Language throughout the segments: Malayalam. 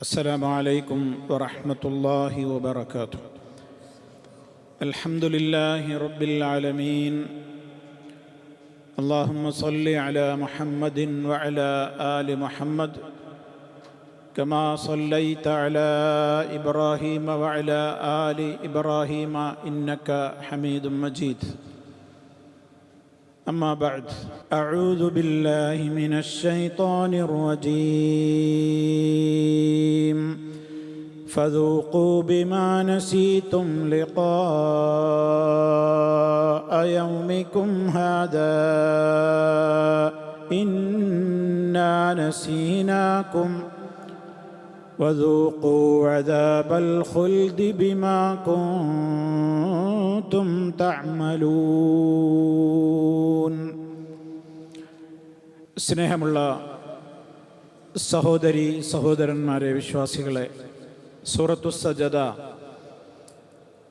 السلام عليكم ورحمة الله وبركاته. الحمد لله رب العالمين. اللهم صل على محمد وعلى آل محمد كما صليت على إبراهيم وعلى آل إبراهيم إنك حميد مجيد. أما بعد، أعوذ بالله من الشيطان الرجيم. فذوقوا بما نسيتم لقاء يومكم هذا إنا نسيناكم وذوقوا عذاب الخلد بما كنتم تعملون. സ്നേഹമുള്ള സഹോദരി സഹോദരന്മാരെ, വിശ്വാസികളെ, സൂറത്തു സജദ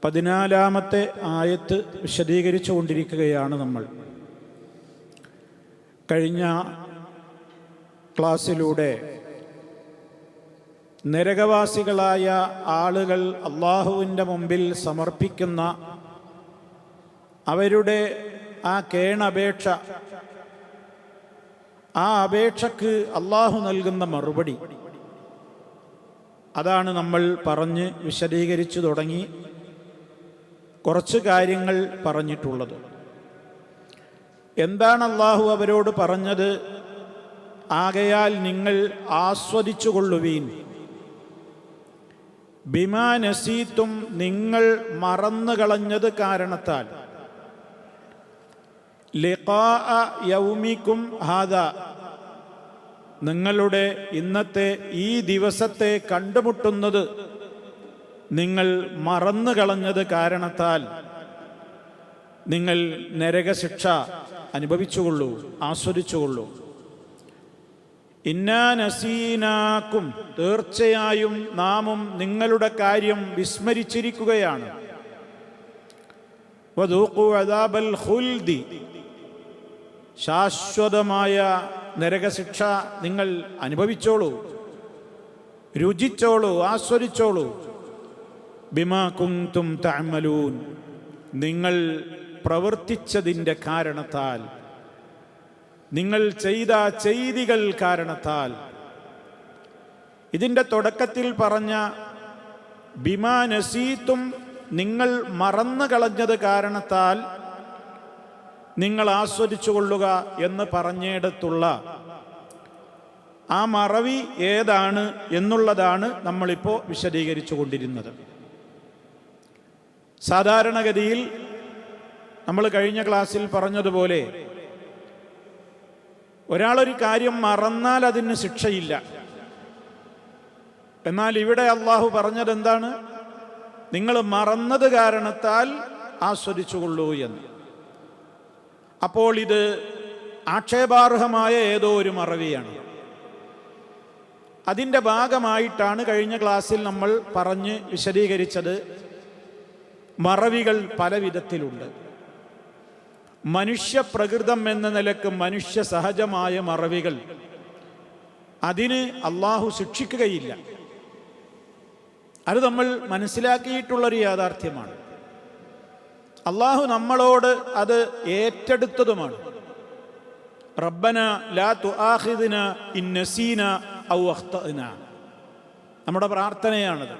14-ാമത്തെ ആയത്ത് വിശദീകരിച്ചു കൊണ്ടിരിക്കുകയാണ് നമ്മൾ. കഴിഞ്ഞ ക്ലാസ്സിലൂടെ നരകവാസികളായ ആളുകൾ അള്ളാഹുവിൻ്റെ മുമ്പിൽ സമർപ്പിക്കുന്ന അവരുടെ ആ കേണപേക്ഷ, ആ അപേക്ഷക്ക് അള്ളാഹു നൽകുന്ന മറുപടി, അതാണ് നമ്മൾ പറഞ്ഞ് വിശദീകരിച്ചു തുടങ്ങി. കുറച്ച് കാര്യങ്ങൾ പറഞ്ഞിട്ടുള്ളത്. എന്താണ് അള്ളാഹു അവരോട് പറഞ്ഞത്? ആകയാൽ നിങ്ങൾ ആസ്വദിച്ചു കൊള്ളുവീൻ. ബിമാ നസീത്തും, നിങ്ങൾ മറന്നു കളഞ്ഞത് കാരണത്താൽ. ലിഖാഅ യൗമിക്കും ഹാദാ, നിങ്ങളുടെ ഇന്നത്തെ ഈ ദിവസത്തെ കണ്ടുമുട്ടുന്നത് നിങ്ങൾ മറന്നു കളഞ്ഞത് കാരണത്താൽ നിങ്ങൾ നരകശിക്ഷ അനുഭവിച്ചുകൊള്ളൂ, ആസ്വദിച്ചുകൊള്ളൂ. ഇന്നാ നസീനാക്കും, തീർച്ചയായും നാമും നിങ്ങളുടെ കാര്യം വിസ്മരിച്ചിരിക്കുകയാണ്. വദൂഖു അദാബൽ ഖുൽദി, ശാശ്വതമായ നരകശിക്ഷ നിങ്ങൾ അനുഭവിച്ചോളൂ, രുചിച്ചോളൂ, ആസ്വദിച്ചോളൂ. ബിമാ കുന്തും തഅമലൂൻ, നിങ്ങൾ പ്രവർത്തിച്ചതിൻ്റെ കാരണത്താൽ, നിങ്ങൾ ചെയ്ത ചെയ്തികൾ കാരണത്താൽ. ഇതിൻ്റെ തുടക്കത്തിൽ പറഞ്ഞ ബിമാ നസീത്തും, നിങ്ങൾ മറന്നു കളഞ്ഞത് കാരണത്താൽ നിങ്ങൾ ആസ്വദിച്ചു കൊള്ളുക എന്ന് പറഞ്ഞിടത്തുള്ള ആ മറവി ഏതാണ് എന്നുള്ളതാണ് നമ്മളിപ്പോൾ വിശദീകരിച്ചു കൊണ്ടിരുന്നത്. സാധാരണഗതിയിൽ നമ്മൾ കഴിഞ്ഞ ക്ലാസ്സിൽ പറഞ്ഞതുപോലെ ഒരാളൊരു കാര്യം മറന്നാൽ അതിന് ശിക്ഷയില്ല. എന്നാൽ ഇവിടെ അള്ളാഹു പറഞ്ഞത് എന്താണ്? നിങ്ങൾ മറന്നത് കാരണത്താൽ ആസ്വദിച്ചുകൊള്ളൂ എന്ന്. അപ്പോൾ ഇത് ആക്ഷേപാർഹമായ ഏതോ ഒരു മറവിയാണ്. അതിൻ്റെ ഭാഗമായിട്ടാണ് കഴിഞ്ഞ ക്ലാസ്സിൽ നമ്മൾ പറഞ്ഞ് വിശദീകരിച്ചത്. മറവികൾ പല വിധത്തിലുണ്ട്. മനുഷ്യപ്രകൃതം എന്ന നിലക്ക് മനുഷ്യ സഹജമായ മറവികൾ, അതിന് അള്ളാഹു ശിക്ഷിക്കുകയില്ല. അത് നമ്മൾ മനസ്സിലാക്കിയിട്ടുള്ളൊരു യാഥാർത്ഥ്യമാണ്. അള്ളാഹു നമ്മളോട് അത് ഏറ്റെടുത്തതുമാണ്. റബ്ബന ലാ തുആഖിദ്ന ഇൻ നസീന ഔ അഖ്തഅന, നമ്മുടെ പ്രാർത്ഥനയാണത്.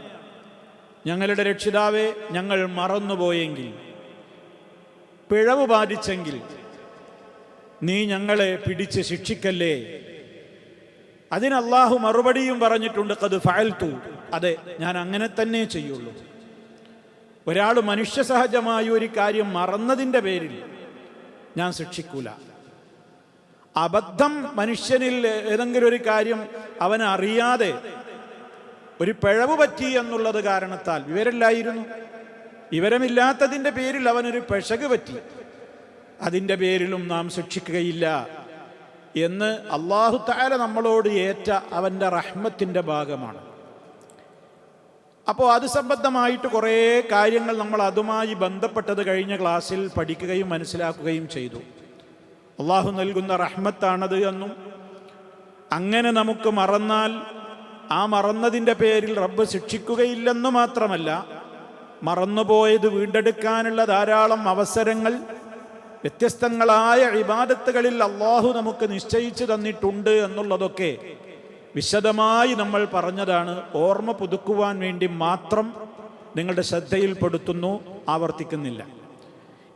ഞങ്ങളുടെ രക്ഷിതാവേ, ഞങ്ങൾ മറന്നുപോയെങ്കിൽ, പിഴവ് ബാധിച്ചെങ്കിൽ നീ ഞങ്ങളെ പിടിച്ച് ശിക്ഷിക്കല്ലേ. അതിന് അള്ളാഹു മറുപടിയും പറഞ്ഞിട്ടുണ്ട്, ഖദ് ഫഅൽതു, അതെ, ഞാൻ അങ്ങനെ തന്നെ ചെയ്യുള്ളൂ. ഒരാൾ മനുഷ്യ സഹജമായ ഒരു കാര്യം മറന്നതിൻ്റെ പേരിൽ ഞാൻ ശിക്ഷിക്കൂല. അബദ്ധം മനുഷ്യനിൽ ഏതെങ്കിലും ഒരു കാര്യം അവന് അറിയാതെ ഒരു പിഴവ് പറ്റി എന്നുള്ളത് കാരണത്താൽ, വിവരമില്ലായിരുന്നു, വിവരമില്ലാത്തതിൻ്റെ പേരിൽ അവനൊരു പിശക് പറ്റി, അതിൻ്റെ പേരിലും നാം ശിക്ഷിക്കുകയില്ല എന്ന് അല്ലാഹു തആല നമ്മളോട് ഏറ്റ അവൻ്റെ റഹ്മത്തിൻ്റെ ഭാഗമാണ്. അപ്പോൾ അത് സംബന്ധമായിട്ട് കുറേ കാര്യങ്ങൾ നമ്മൾ അതുമായി ബന്ധപ്പെട്ടത് കഴിഞ്ഞ ക്ലാസ്സിൽ പഠിക്കുകയും മനസ്സിലാക്കുകയും ചെയ്തു. അള്ളാഹു നൽകുന്ന റഹ്മത്താണത് എന്നും അങ്ങനെ നമുക്ക് മറന്നാൽ ആ മറന്നതിൻ്റെ പേരിൽ റബ്ബ് ശിക്ഷിക്കുകയില്ലെന്നു മാത്രമല്ല, മറന്നുപോയത് വീണ്ടെടുക്കാനുള്ള ധാരാളം അവസരങ്ങൾ വ്യത്യസ്തങ്ങളായ ഇബാദത്തുകളിൽ അള്ളാഹു നമുക്ക് നിശ്ചയിച്ചു തന്നിട്ടുണ്ട് എന്നുള്ളതൊക്കെ വിശദമായി നമ്മൾ പറഞ്ഞതാണ്. ഓർമ്മ പുതുക്കുവാൻ വേണ്ടി മാത്രം നിങ്ങളുടെ ശ്രദ്ധയിൽപ്പെടുത്തുന്നു, ആവർത്തിക്കുന്നില്ല.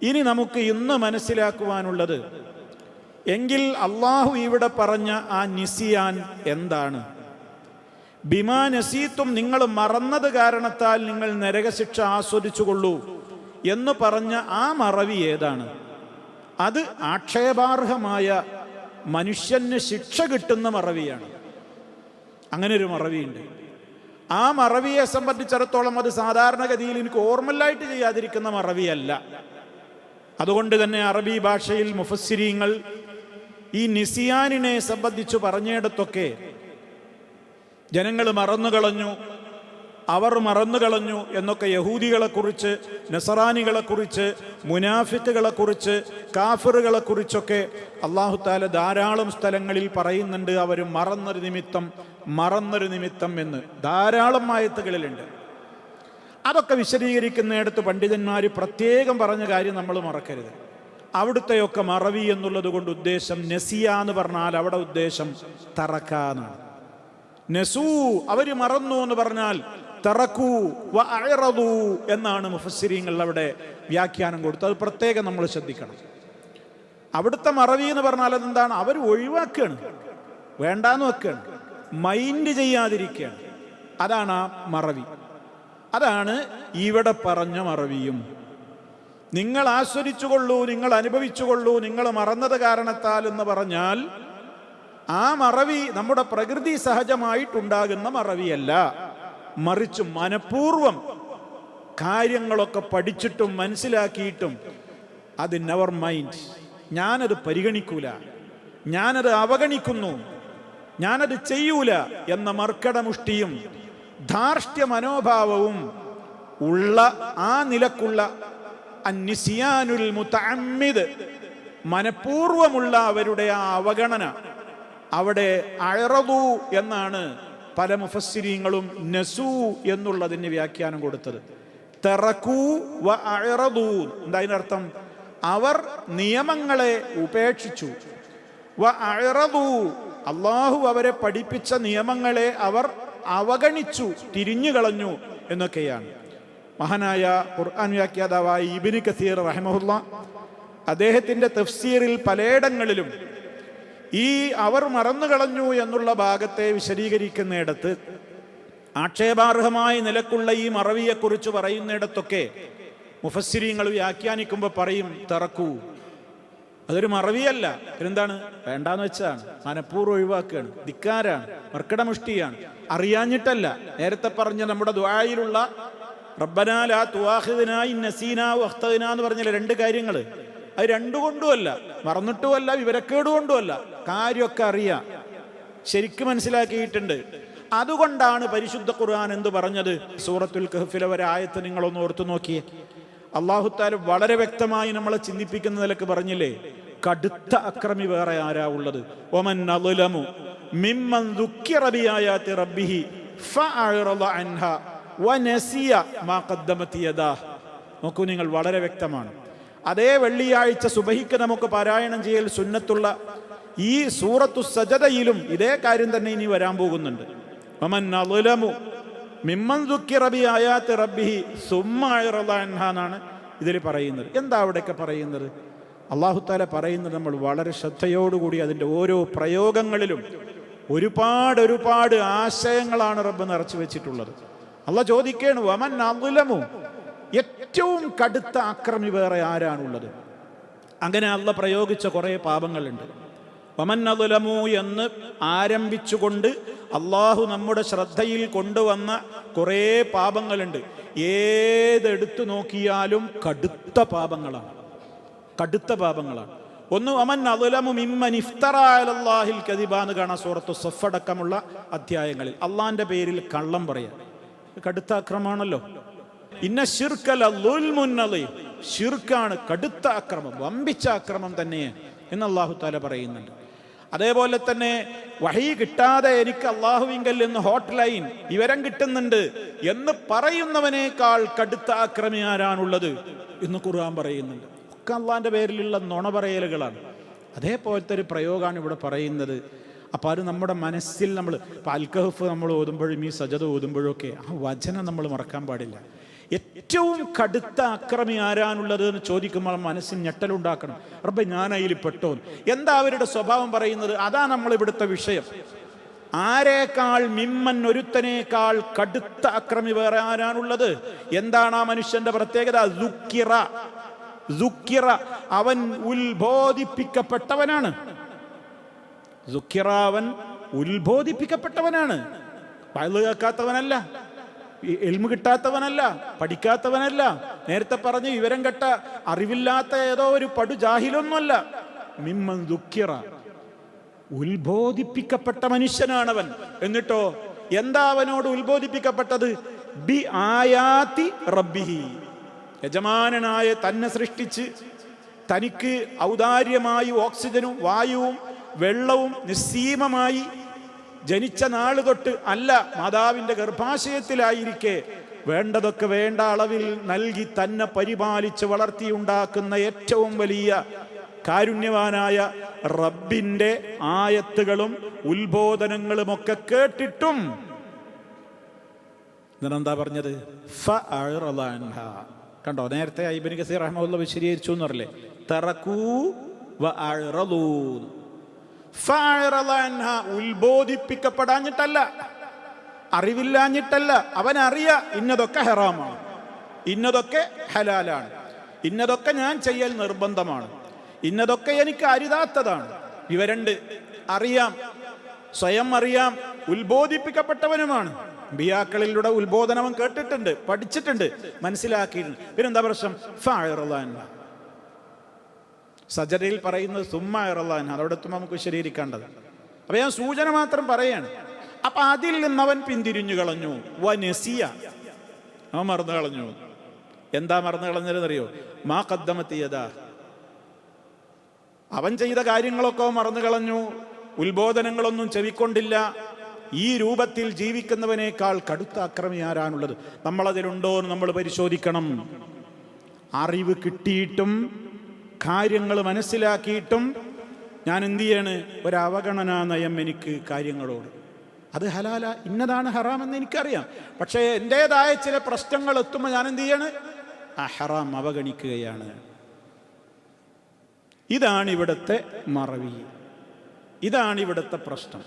ഇനി നമുക്ക് ഇന്ന് മനസ്സിലാക്കുവാനുള്ളത്, എങ്കിൽ അള്ളാഹു ഇവിടെ പറഞ്ഞ ആ നിസിയാൻ എന്താണ്? ബിമാ നസീത്തും, നിങ്ങൾ മറന്നത് കാരണത്താൽ നിങ്ങൾ നരകശിക്ഷ ആസ്വദിച്ചുകൊള്ളൂ എന്ന് പറഞ്ഞ ആ മറവി ഏതാണ്? അത് ആക്ഷേപാർഹമായ മനുഷ്യന് ശിക്ഷ കിട്ടുന്ന മറവിയാണ്. അങ്ങനെ ഒരു മറവിയുണ്ട്. ആ മറവിയെ സംബന്ധിച്ചിടത്തോളം അത് സാധാരണഗതിയിൽ എനിക്ക് ഓർമ്മലായിട്ട് ചെയ്യാതിരിക്കുന്ന മറവിയല്ല. അതുകൊണ്ട് തന്നെ അറബി ഭാഷയിൽ മുഫസ്സിരീങ്ങൾ ഈ നിസിയാനിനെ സംബന്ധിച്ച് പറഞ്ഞിടത്തൊക്കെ ജനങ്ങൾ മറന്നുകളഞ്ഞു, അവർ മറന്നുകളഞ്ഞു എന്നൊക്കെ യഹൂദികളെക്കുറിച്ച്, നസറാനികളെക്കുറിച്ച്, മുനാഫിക്കുകളെക്കുറിച്ച്, കാഫിറുകളെക്കുറിച്ചൊക്കെ അല്ലാഹു തആല ധാരാളം സ്ഥലങ്ങളിൽ പറയുന്നുണ്ട്. അവർ മറന്നൊരു നിമിത്തം എന്ന് ധാരാളം ആയത്തുകളിലുണ്ട്. അതൊക്കെ വിശദീകരിക്കുന്നിടത്ത് പണ്ഡിതന്മാർ പ്രത്യേകം പറഞ്ഞ കാര്യം നമ്മൾ മറക്കരുത്. അവിടുത്തെയൊക്കെ മറവി എന്നുള്ളത് കൊണ്ട് ഉദ്ദേശം നസിയ എന്ന് പറഞ്ഞാൽ അവിടെ ഉദ്ദേശം തറക്കാന്നാണ്. നസൂ, അവർ മറന്നു എന്ന് പറഞ്ഞാൽ തറക്കൂ വ അഅറദൂ എന്നാണ് മുഫസ്സിരീങ്ങൾ അവിടെ വ്യാഖ്യാനം കൊടുത്തത്. അത് പ്രത്യേകം നമ്മൾ ശ്രദ്ധിക്കണം. അവിടുത്തെ മറവി എന്ന് പറഞ്ഞാൽ അതെന്താണ്? അവർ ഒഴിവാക്കുകയാണ്, വേണ്ടാന്ന് വെക്കുകയാണ്, മൈൻഡ് ചെയ്യാതിരിക്കുകയാണ്. അതാണ് ആ മറവി. അതാണ് ഇവിടെ പറഞ്ഞ മറവിയും. നിങ്ങൾ ആസ്വദിച്ചുകൊള്ളൂ, നിങ്ങൾ അനുഭവിച്ചുകൊള്ളൂ, നിങ്ങൾ മറന്നത് കാരണത്താൽ എന്ന് പറഞ്ഞാൽ ആ മറവി നമ്മുടെ പ്രകൃതി സഹജമായിട്ടുണ്ടാകുന്ന മറവിയല്ല. മറിച്ച് മനഃപൂർവം കാര്യങ്ങളൊക്കെ പഠിച്ചിട്ടും മനസ്സിലാക്കിയിട്ടും അത് നെവർ മൈൻഡ്, ഞാനത് പരിഗണിക്കൂല, ഞാനത് അവഗണിക്കുന്നു, ഞാനത് ചെയ്യൂല എന്ന മർക്കടമുഷ്ടിയും ധാർഷ്ട്യ മനോഭാവവും ഉള്ള ആ നിലക്കുള്ള അന്നിസിയാനുൽ മുതഅമ്മിദ്, മനഃപൂർവമുള്ള അവരുടെ ആ അവഗണന, അവിടെ അഅറദു എന്നാണ് പല മുഫസ്സിരീങ്ങളും നസൂ എന്നുള്ളതിന് വ്യാഖ്യാനം കൊടുത്തത്. തറക്കൂ വ അഅറദൂ, എന്തായതിനർത്ഥം? അവർ നിയമങ്ങളെ ഉപേക്ഷിച്ചു. വ അഅറദൂ, അള്ളാഹു അവരെ പഠിപ്പിച്ച നിയമങ്ങളെ അവർ അവഗണിച്ചു, തിരിഞ്ഞു കളഞ്ഞു എന്നൊക്കെയാണ്. മഹാനായ ഖുർആൻ വ്യാഖ്യാതാവായ ഇബ്നു കസീർ റഹിമഹുല്ലാ അദ്ദേഹത്തിൻ്റെ തഫ്സീറിൽ പലയിടങ്ങളിലും ഈ അവർ മറന്നുകളഞ്ഞു എന്നുള്ള ഭാഗത്തെ വിശദീകരിക്കുന്നിടത്ത് ആക്ഷേപാർഹമായ നിലക്കുള്ള ഈ മറവിയെക്കുറിച്ച് പറയുന്നിടത്തൊക്കെ മുഫസ്സിരീങ്ങൾ വ്യാഖ്യാനിക്കുമ്പോൾ പറയും തറക്കൂ, അതൊരു മറവിയല്ല. എന്താണ്? വേണ്ടാന്ന് വെച്ചാണ്, മനഃപൂർവ്വം ഒഴിവാക്കുകയാണ്, ധിക്കാരാണ്, മർക്കടമുഷ്ടിയാണ്, അറിയാഞ്ഞിട്ടല്ല. നേരത്തെ പറഞ്ഞ നമ്മുടെ ദുആയിലുള്ള റബ്ബനാ ലാ തുആഖിദ്നാ ഇൻ നസീനാ വ അഖ്തഅനാ എന്ന് പറഞ്ഞില്ല, രണ്ട് കാര്യങ്ങൾ. അത് രണ്ടുകൊണ്ടുമല്ല, മറന്നിട്ടുമല്ല, വിവരക്കേടുകൊണ്ടുമല്ല, കാര്യമൊക്കെ അറിയാം, ശരിക്കും മനസ്സിലാക്കിയിട്ടുണ്ട്. അതുകൊണ്ടാണ് പരിശുദ്ധ ഖുർആൻ എന്ത് പറഞ്ഞത്? സൂറത്തുൽ കഹ്ഫിലെ ഒരായത്ത് നിങ്ങളൊന്ന് ഓർത്തു നോക്കിയേ. അല്ലാഹു തആല വളരെ വ്യക്തമായി നമ്മളെ ചിന്തിപ്പിക്കുന്ന നിലക്ക് പറഞ്ഞില്ലേ, കടുത്ത അക്രമി വേറെ ആരാ ഉള്ളത്? വമൻ അദ്ലമു മിമ്മൻ ദുക്കിറ ബിആയാതി റബ്ബിഹി ഫഅഅറദ അൻഹാ വനസിയ മാ ഖദ്ദമത് യദാഹ്. നോക്കൂ നിങ്ങൾ, വളരെ വ്യക്തമാണ്. അതേ വെള്ളിയാഴ്ച സുബഹിക്ക് നമുക്ക് പാരായണം ചെയ്യൽ സുന്നത്തുള്ള ഈ സൂറത്തു സജദയിലും ഇതേ കാര്യം തന്നെ ഇനി വരാൻ പോകുന്നുണ്ട്. വമൻ അദ്ലമു മിമ്മൻ ദുക്കിറ ബിആയാതി റബ്ബിഹി സുമ്മ അഅറദ അൻഹാ എന്നാണ് ഇതിൽ പറയുന്നത്. എന്താ അവിടെയൊക്കെ പറയുന്നത്? അല്ലാഹു തആല പറയുന്നത് നമ്മൾ വളരെ ശ്രദ്ധയോടുകൂടി അതിൻ്റെ ഓരോ പ്രയോഗങ്ങളിലും ഒരുപാട് ആശയങ്ങളാണ് റബ്ബ് നിറച്ചു വെച്ചിട്ടുള്ളത്. അല്ലാഹ് ചോദിക്കുകയാണ്, വമൻ അദ്ലമു, ഏറ്റവും കടുത്ത അക്രമി വേറെ ആരാണുള്ളത്? അങ്ങനെ അല്ലാഹ് പ്രയോഗിച്ച കുറേ പാപങ്ങളുണ്ട്. വമൻ അദ്ലമു എന്ന് ആരംഭിച്ചുകൊണ്ട് അള്ളാഹു നമ്മുടെ ശ്രദ്ധയിൽ കൊണ്ടുവന്ന കുറേ പാപങ്ങളുണ്ട്. ഏതെടുത്തു നോക്കിയാലും കടുത്ത പാപങ്ങളാണ്. ഒന്ന് വമൻ അദ്ലമു മിമ്മൻ ഇഫ്തറ അലല്ലാഹിൽ കദിബ എന്ന് കാണാൻ സൂറത്തു സഫ് അടക്കമുള്ള അധ്യായങ്ങളിൽ. അള്ളാഹിന്റെ പേരിൽ കള്ളം പറയാം, കടുത്ത അക്രമമാണല്ലോ. ഇന്ന ശിർക ലദുൽമുൻ അദീം, ശിർക്കാണ് കടുത്ത അക്രമം, വമ്പിച്ച അക്രമം തന്നെ എന്ന് അല്ലാഹു തആല പറയുന്നുണ്ട്. അതേപോലെ തന്നെ വഹി കിട്ടാതെ എനിക്ക് അള്ളാഹുവിങ്കൽ നിന്ന് ഹോട്ട് ലൈൻ വിവരം കിട്ടുന്നുണ്ട് എന്ന് പറയുന്നവനേക്കാൾ കടുത്ത ആക്രമി ആരാണുള്ളത് എന്ന് ഖുർആൻ പറയുന്നുണ്ട്. ഒക്കെ അള്ളാഹിന്റെ പേരിലുള്ള നുണ പറയലുകളാണ്. അതേപോലത്തെ ഒരു പ്രയോഗമാണ് ഇവിടെ പറയുന്നത്. അപ്പോൾ അത് നമ്മുടെ മനസ്സിൽ നമ്മൾ ഇപ്പോൾ അൽ-കഹ്ഫ് നമ്മൾ ഓതുമ്പോഴും ഈ സജദ ഓതുമ്പോഴും ഒക്കെ ആ വചനം നമ്മൾ മറക്കാൻ പാടില്ല. ഏറ്റവും കടുത്ത അക്രമി ആരാനുള്ളത് എന്ന് ചോദിക്കുമ്പോൾ മനസ്സിൽ ഞെട്ടലുണ്ടാക്കണം. റബ്ബേ ഞാൻ അതിൽ പെട്ടോ. എന്താ അവരുടെ സ്വഭാവം പറയുന്നത്? അതാ നമ്മൾ ഇവിടുത്തെ വിഷയം. ആരേക്കാൾ മിമ്മൻ ഒരുത്തനേക്കാൾ കടുത്ത അക്രമി വേറെ ആരാനുള്ളത്? എന്താണ് ആ മനുഷ്യന്റെ പ്രത്യേകത? സുക്കിറ, അവൻ ഉത്ബോധിപ്പിക്കപ്പെട്ടവനാണ്. സുക്കിറ, അവൻ ഉത്ബോധിപ്പിക്കപ്പെട്ടവനാണ്. വഅ്ള് കേൾക്കാത്തവനല്ല, ഇൽമു കിട്ടാത്തവനല്ല, പഠിക്കാത്തവനല്ല. നേരത്തെ പറഞ്ഞ് വിവരം കെട്ട അറിവില്ലാത്ത ഏതോ ഒരു പടു ജാഹിലൊന്നുമല്ല. മിമ്മൻ ദുഃഖിറ, ഉത്ബോധിപ്പിക്കപ്പെട്ട മനുഷ്യനാണവൻ. എന്നിട്ടോ എന്താ അവനോട് ഉത്ബോധിപ്പിക്കപ്പെട്ടത്? ബി ആയാതി റബ്ബിഹി, യജമാനനായ തന്നെ സൃഷ്ടിച്ച് തനിക്ക് ഔദാര്യമായി ഓക്സിജനും വായുവും വെള്ളവും നിസ്സീമമായി ജനിച്ച നാള് തൊട്ട്, അല്ല മാതാവിൻ്റെ ഗർഭാശയത്തിലായിരിക്കെ വേണ്ടതൊക്കെ വേണ്ട അളവിൽ നൽകി തന്നെ പരിപാലിച്ച് വളർത്തിയുണ്ടാക്കുന്ന ഏറ്റവും വലിയ കാരുണ്യവാനായ റബ്ബിൻ്റെ ആയത്തുകളും ഉത്ബോധനങ്ങളും ഒക്കെ കേട്ടിട്ടും എന്താ പറഞ്ഞത്? കണ്ടോ, നേരത്തെ ഇബ്നു കസീർ റഹ്മത്തുള്ളാഹി വിശദീകരിച്ചു എന്ന് പറഞ്ഞില്ലേ? തറകൂ വ അഅറദൂ. ഉത്ബോധിപ്പിക്കപ്പെടാഞ്ഞിട്ടല്ല, അറിവില്ലാഞ്ഞിട്ടല്ല. അവനറിയാ ഇന്നതൊക്കെ ഹറാമാണ്, ഇന്നതൊക്കെ ഹലാലാണ്, ഇന്നതൊക്കെ ഞാൻ ചെയ്യൽ നിർബന്ധമാണ്, ഇന്നതൊക്കെ എനിക്ക് അരുതാത്തതാണ്. വിവരണ്ട്, അറിയാം, സ്വയം അറിയാം, ഉത്ബോധിപ്പിക്കപ്പെട്ടവനുമാണ്. ബിയാക്കളിലൂടെ ഉത്ബോധനം കേട്ടിട്ടുണ്ട്, പഠിച്ചിട്ടുണ്ട്, മനസ്സിലാക്കിയിട്ടുണ്ട്. പിന്നെന്താ പ്രശ്നം? സജദയിൽ പറയുന്നത് സുമ്മ, അതോടൊത്തും നമുക്ക് വിശദീകരിക്കേണ്ടത്. അപ്പൊ ഞാൻ സൂചന മാത്രം പറയാണ്. അപ്പൊ അതിൽ നിന്ന് അവൻ പിന്തിരിഞ്ഞു കളഞ്ഞു. വനസിയ, അവൻ മറന്നു കളഞ്ഞു. എന്താ മറന്നു കളഞ്ഞതെന്നറിയോ? മാ ഖദ്ദമത്തിയതാ, അവൻ ചെയ്ത കാര്യങ്ങളൊക്കെ അവൻ മറന്നു കളഞ്ഞു. ഉത്ബോധനങ്ങളൊന്നും ചെവിക്കൊണ്ടില്ല. ഈ രൂപത്തിൽ ജീവിക്കുന്നവനേക്കാൾ കടുത്ത അക്രമി ആരാണുള്ളത്? നമ്മളതിലുണ്ടോ എന്ന് നമ്മൾ പരിശോധിക്കണം. അറിവ് കിട്ടിയിട്ടും കാര്യങ്ങൾ മനസ്സിലാക്കിയിട്ടും ഞാൻ എന്ത് ചെയ്യാണ്? ഒരവഗണനാ നയം എനിക്ക് കാര്യങ്ങളോട്. അത് ഹലാല, ഇന്നതാണ് ഹറാമെന്ന് എനിക്കറിയാം. പക്ഷേ എൻ്റേതായ ചില പ്രശ്നങ്ങൾ എത്തുമ്പോൾ ഞാൻ എന്ത് ചെയ്യാണ്? ആ ഹറാം അവഗണിക്കുകയാണ്. ഇതാണ് ഇവിടുത്തെ മറവി, ഇതാണ് ഇവിടുത്തെ പ്രശ്നം.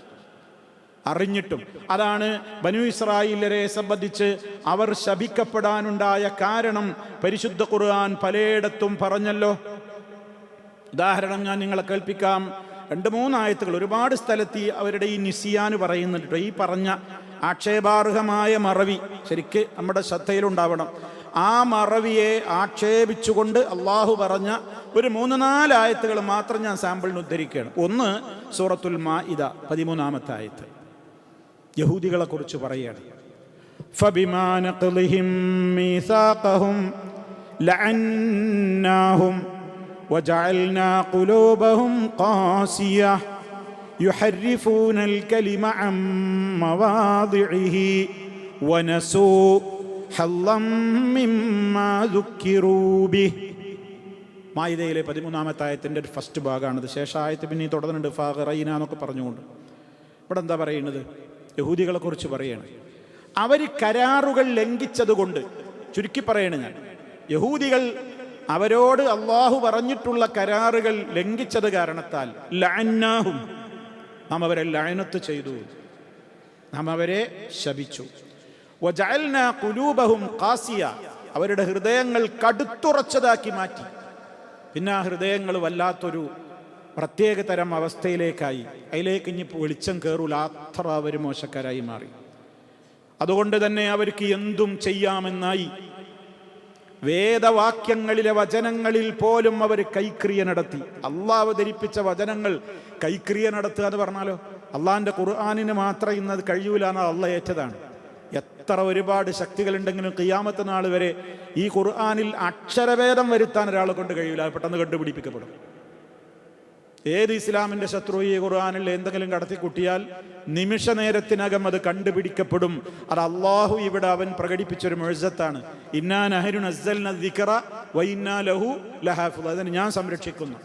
അറിഞ്ഞിട്ടും അതാണ് ബനൂ ഇസ്രായേലരെ സംബന്ധിച്ച് അവർ ശപിക്കപ്പെടാനുണ്ടായ കാരണം പരിശുദ്ധ ഖുർആൻ പലയിടത്തും പറഞ്ഞല്ലോ. ഉദാഹരണം ഞാൻ നിങ്ങളെ കേൾപ്പിക്കാം. 2-3 ആയത്തുകൾ ഒരുപാട് സ്ഥലത്ത് അവരുടെ ഈ നിസിയാന് പറയുന്നുണ്ട്. ഈ പറഞ്ഞ ആക്ഷേപാർഹമായ മറവി ശരിക്ക് നമ്മുടെ ശ്രദ്ധയിലുണ്ടാവണം. ആ മറവിയെ ആക്ഷേപിച്ചുകൊണ്ട് അള്ളാഹു പറഞ്ഞ ഒരു 3-4 ആയത്തുകൾ മാത്രം ഞാൻ സാമ്പിളിന് ഉദ്ധരിക്കുകയാണ്. ഒന്ന് സൂറത്തുൽ മാഇദ 13-ാമത്തെ ആയത്ത് യഹൂദികളെ കുറിച്ച് പറയുകയാണ്. ഫബിമാ നഖ്ളിഹിം മീസാഖഹും ലഅന്നാഹും വജഅൽനാ ഖുലൂബഹും ഖാസിയ യുഹർരിഫൂനൽ കലിമ അൻ മവാദിഇഹി വനസൂ ഹല്ലം മിമ്മാ ദുക്കിറൂ ബിഹി. മാഇദയിലെ 13-ാമത്തെ ആയത്തിൻ്റെ ഒരു ഫസ്റ്റ് ഭാഗമാണിത്. ശേഷായത്ത് പിന്നെ തുടർന്നുണ്ട് ഫാഖറൈന എന്നൊക്കെ പറഞ്ഞുകൊണ്ട്. ഇവിടെ എന്താ പറയുന്നത്? യഹൂദികളെ കുറിച്ച് പറയാണ്. അവർ കരാറുകൾ ലംഘിച്ചതുകൊണ്ട്, ചുരുക്കി പറയണ ഞാൻ, യഹൂദികൾ അവരോട് അള്ളാഹു പറഞ്ഞിട്ടുള്ള കരാറുകൾ ലംഘിച്ചത് കാരണത്താൽ ലഅന്നാഹും, നാം അവരെ ലഅനത്ത് ചെയ്തു, നാം അവരെ ശപിച്ചു. വജഅൽനാ ഖുലൂബഹും ഖാസിയ, അവരുടെ ഹൃദയങ്ങൾ കടുത്തുറച്ചതാക്കി മാറ്റി. പിന്നെ ആ ഹൃദയങ്ങൾ വല്ലാത്തൊരു പ്രത്യേക തരം അവസ്ഥയിലേക്കായി, അതിലേക്ക് ഇനി വെളിച്ചം കയറൂല, അത്ര അവർ മോശക്കാരായി മാറി. അതുകൊണ്ട് തന്നെ അവർക്ക് എന്തും ചെയ്യാമെന്നായി. വേദവാക്യങ്ങളിലെ വചനങ്ങളിൽ പോലും അവർ കൈക്രിയ നടത്തി. അള്ളാഹ് അവതരിപ്പിച്ച വചനങ്ങൾ കൈക്രിയ നടത്തുക എന്ന് പറഞ്ഞാലോ, അള്ളാഹിൻ്റെ ഖുർആനിന് മാത്രം ഇന്നത് കഴിയൂല എന്ന് അള്ളാഹ് ഏറ്റതാണ്. എത്ര ഒരുപാട് ശക്തികളുണ്ടെങ്കിലും ഖിയാമത്ത് നാൾ വരെ ഈ ഖുർആനിൽ അക്ഷരഭേദം വരുത്താൻ ഒരാളെ കൊണ്ട് കഴിയൂല, പെട്ടെന്ന് കണ്ടുപിടിപ്പിക്കപ്പെടും. ഏത് ഇസ്ലാമിന്റെ ശത്രു ഈ ഖുർആനിൽ എന്തെങ്കിലും കടത്തിക്കുട്ടിയാൽ നിമിഷ നേരത്തിനകം അത് കണ്ടുപിടിക്കപ്പെടും. അത് അള്ളാഹു ഇവിടെ അവൻ പ്രകടിപ്പിച്ചൊരു മുഅ്ജിസത്താണ്. ഇന്നാ നഹ്നു നസ്സൽന ദിക്റ വ ഇന്നാ ലഹു ലഹാഫിള്. അതിനെ ഞാൻ സംരക്ഷിക്കുന്നു.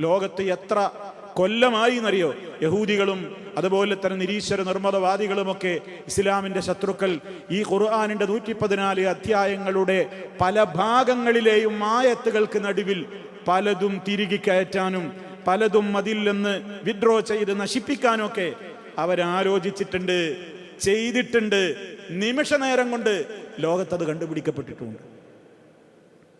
ലോകത്ത് എത്ര കൊല്ലമായി എന്നറിയോ യഹൂദികളും അതുപോലെ തന്നെ നിരീശ്വര നിർമ്മതവാദികളുമൊക്കെ ഇസ്ലാമിന്റെ ശത്രുക്കൾ ഈ ഖുർആനിന്റെ 114 അധ്യായങ്ങളുടെ പല ഭാഗങ്ങളിലെയും ആയത്തുകൾക്ക് നടുവിൽ പലതും തിരികെ കയറ്റാനും പലതും അതിൽ നിന്ന് വിഡ്രോ ചെയ്ത് നശിപ്പിക്കാനൊക്കെ അവരാലോചിച്ചിട്ടുണ്ട്, ചെയ്തിട്ടുണ്ട്. നിമിഷ നേരം കൊണ്ട് ലോകത്തത് കണ്ടുപിടിക്കപ്പെട്ടിട്ടുണ്ട്.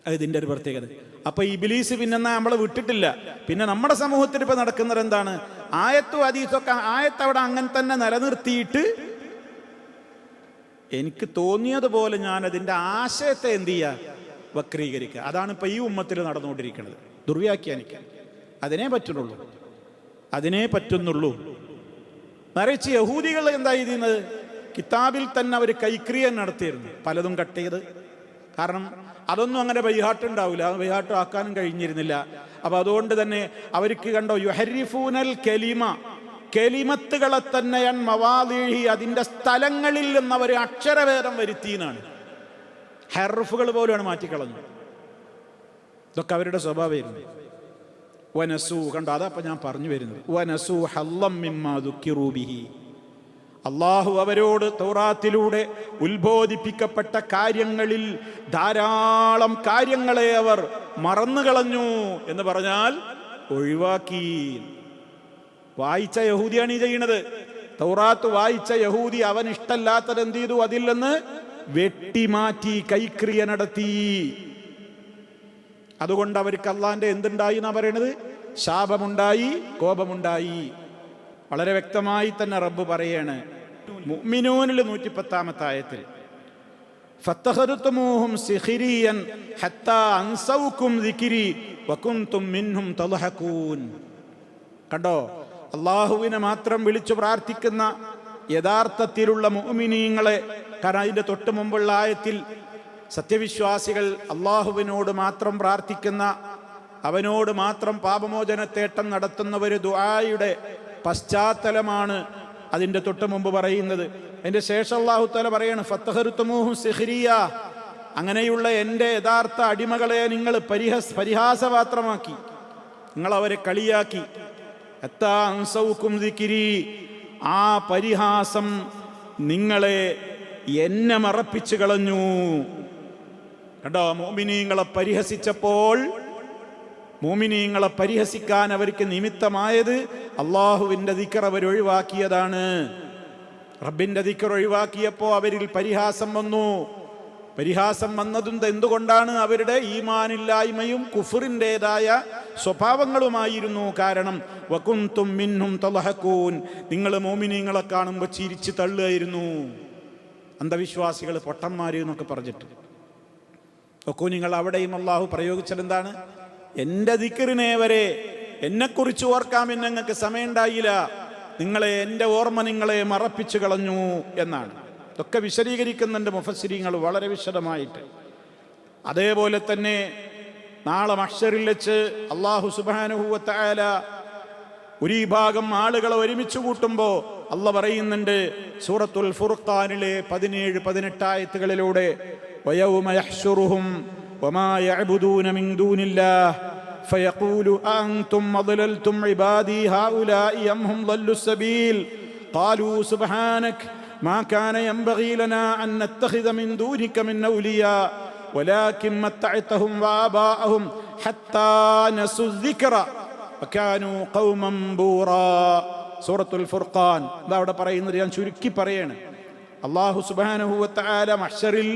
അത് ഇതിൻ്റെ ഒരു പ്രത്യേകത. അപ്പൊ ഇബ്ലീസ് പിന്നെ നമ്മളെ വിട്ടിട്ടില്ല. പിന്നെ നമ്മുടെ സമൂഹത്തിൽ ഇപ്പൊ നടക്കുന്നത് എന്താണ്? ആയത്തും ഹദീസൊക്കെ ആയത്ത് അവിടെ അങ്ങനെ തന്നെ നിലനിർത്തിയിട്ട് എനിക്ക് തോന്നിയതുപോലെ ഞാൻ അതിൻ്റെ ആശയത്തെ എന്ത് ചെയ്യുക, വക്രീകരിക്കുക. അതാണ് ഇപ്പൊ ഈ ഉമ്മത്തിൽ നടന്നുകൊണ്ടിരിക്കുന്നത്. ദുർവ്യാഖ്യാനിക്കാൻ അതിനേ പറ്റുന്നുള്ളൂ, അതിനേ പറ്റുന്നുള്ളൂ. മറിച്ച് യഹൂദികൾ എന്താ ചെയ്യുന്നത്? കിതാബിൽ തന്നെ അവർ കൈക്രിയ നടത്തിയിരുന്നു, പലതും കട്ട് ചെയ്ത്. കാരണം അതൊന്നും അങ്ങനെ ബൈഹാട്ട് ഉണ്ടാവില്ല, ബൈഹാട്ട് ആക്കാനും കഴിഞ്ഞിരുന്നില്ല. അപ്പൊ അതുകൊണ്ട് തന്നെ അവർക്ക് കണ്ടോ, യുഹരിഫൂനൽ കലിമ, കലിമത്തുകളെ തന്നെ മവാദീഹി, അതിന്റെ സ്ഥലങ്ങളിൽ നിന്ന് അവർ അക്ഷരഭേദം വരുത്തിയെന്നാണ്. ഹർഫുകൾ പോലെയാണ് മാറ്റിക്കളഞ്ഞു. ഇതൊക്കെ അവരുടെ സ്വഭാവമായിരുന്നു. വനസു, കണ്ടോ, അതപ്പം ഞാൻ പറഞ്ഞു വരുന്നത്. വനസു ഹല്ലം മിമ്മാ ദുക്കിറൂ ബിഹി, അള്ളാഹു അവരോട് തൗറാത്തിലൂടെ ഉത്ബോധിപ്പിക്കപ്പെട്ട കാര്യങ്ങളിൽ ധാരാളം കാര്യങ്ങളെ അവർ മറന്നുകളഞ്ഞു എന്ന് പറഞ്ഞാൽ ഒഴിവാക്കി. വായിച്ച യഹൂദിയാണ് ഈ ചെയ്യുന്നത്. തൗറാത്ത് വായിച്ച യഹൂദി അവൻ ഇഷ്ടമല്ലാത്തത് എന്ത് ചെയ്തു? അതിൽ നിന്ന് വെട്ടിമാറ്റി കൈക്രിയ നടത്തി. അതുകൊണ്ട് അവർക്ക് അള്ളാന്റെ എന്തുണ്ടായി എന്നാ പറയണത്? ശാപമുണ്ടായി, കോപമുണ്ടായി. വളരെ വ്യക്തമായി തന്നെ റബ്ബ് പറയാണ് മുഅ്മിനൂനിൽ 110 ആയത്തിൽ, ഫത്തഖറുതുമൂഹും സിഖിരിയൻ ഹത്താ അൻസൗകും ദിക്രി വകുൻതും മിൻഹും തദ്ഹഖൂൻ. കണ്ടോ, അള്ളാഹുവിനെ മാത്രം വിളിച്ചു പ്രാർത്ഥിക്കുന്ന യഥാർത്ഥത്തിലുള്ള മുഅ്മിനീങ്ങളെ. കാരണം അതിന്റെ തൊട്ട് മുമ്പുള്ള ആയത്തിൽ സത്യവിശ്വാസികൾ അള്ളാഹുവിനോട് മാത്രം പ്രാർത്ഥിക്കുന്ന, അവനോട് മാത്രം പാപമോചനത്തേട്ടം നടത്തുന്നവര് ദുആയുടെ പശ്ചാത്തലമാണ് അതിൻ്റെ തൊട്ട് മുമ്പ് പറയുന്നത്. അതിന്റെ ശേഷം അല്ലാഹു തആല പറയാണ് ഫത്തഖറുതുമൂഹും സിഖ്രിയ, അങ്ങനെയുള്ള എൻ്റെ യഥാർത്ഥ അടിമകളെ നിങ്ങൾ പരിഹാസപാത്രമാക്കി, നിങ്ങൾ അവരെ കളിയാക്കി. ഹത്താ അൻസൗകും ദിക്രി, ആ പരിഹാസം നിങ്ങളെ എന്നെ മറപ്പിച്ചു കളഞ്ഞു. കണ്ടോ, മുഅ്മിനീങ്ങളെ പരിഹസിച്ചപ്പോൾ, മുഅ്മിനീങ്ങളെ പരിഹസിക്കാൻ അവർക്ക് നിമിത്തമായത് അള്ളാഹുവിൻ്റെ ദിക്ർ അവർ ഒഴിവാക്കിയതാണ്. റബ്ബിൻ്റെ ദിക്ർ ഒഴിവാക്കിയപ്പോൾ അവരിൽ പരിഹാസം വന്നു. പരിഹാസം വന്നതും എന്തുകൊണ്ടാണ്? അവരുടെ ഈമാനില്ലായ്മയും കുഫറിൻ്റെതായ സ്വഭാവങ്ങളുമായിരുന്നു. കാരണം വകുൻതും മിൻഹും തദ്ഹഖൂൻ, നിങ്ങൾ മുഅ്മിനീങ്ങളെ കാണുമ്പോൾ ചിരിച്ചു തള്ളുകയായിരുന്നു. അന്ധവിശ്വാസികൾ, പൊട്ടന്മാര് എന്നൊക്കെ പറഞ്ഞിട്ട്. നോക്കൂ നിങ്ങൾ, അവിടെയും അള്ളാഹു പ്രയോഗിച്ചത് എന്താണ്? എൻ്റെ ദിക്റിനെ വരെ എന്നെക്കുറിച്ച് ഓർക്കാൻ നിങ്ങൾക്ക് സമയമുണ്ടായില്ല, നിങ്ങളെ, എൻ്റെ ഓർമ്മ നിങ്ങളെ മറപ്പിച്ചു കളഞ്ഞു എന്നാണ്. ഇതൊക്കെ വിശദീകരിക്കുന്നുണ്ട് മുഫസ്സിരീങ്ങൾ വളരെ വിശദമായിട്ട്. അതേപോലെ തന്നെ നാളെ മഹ്ശറിൽ വെച്ച് അല്ലാഹു സുബ്ഹാനഹു വ തആല ഒരു ഭാഗം ആളുകളെ ഒരുമിച്ച് കൂട്ടുമ്പോൾ അല്ല പറയുന്നുണ്ട് സൂറത്തുൽ ഫുർഖാനിലെ 17-18 ആയത്തുകളിലൂടെ, വയൗമ യഹ്ശുറുഹും വമാ യഅ്ബുദൂന മിൻ ദൂനില്ലാഹ് ഫയഖൂലു അൻതും അദ്ലൽതും ഇബാദി ഹൗലാഇ അം ഹും ളല്ലു സബീൽ ഖാലൂ സുബ്ഹാനക മാ കാന യൻബഗി ലനാ അൻ നത്തഖിദ മിൻ ദൂനിക മിൻ ഔലിയാ വലാകിൻ മത്തഅതഹും വആബാഅഹും ഹത്താ നസു الذിക്റ വകാനൂ ഖൗമൻ ബൂറാ. സൂറത്തുൽ ഫുർഖാൻ. ഇതവിടെ പറയുന്നത് ഞാൻ ചുരുക്കി പറയാണ്. അല്ലാഹു സുബ്ഹാനഹു വ തആല മഹ്ശറിൽ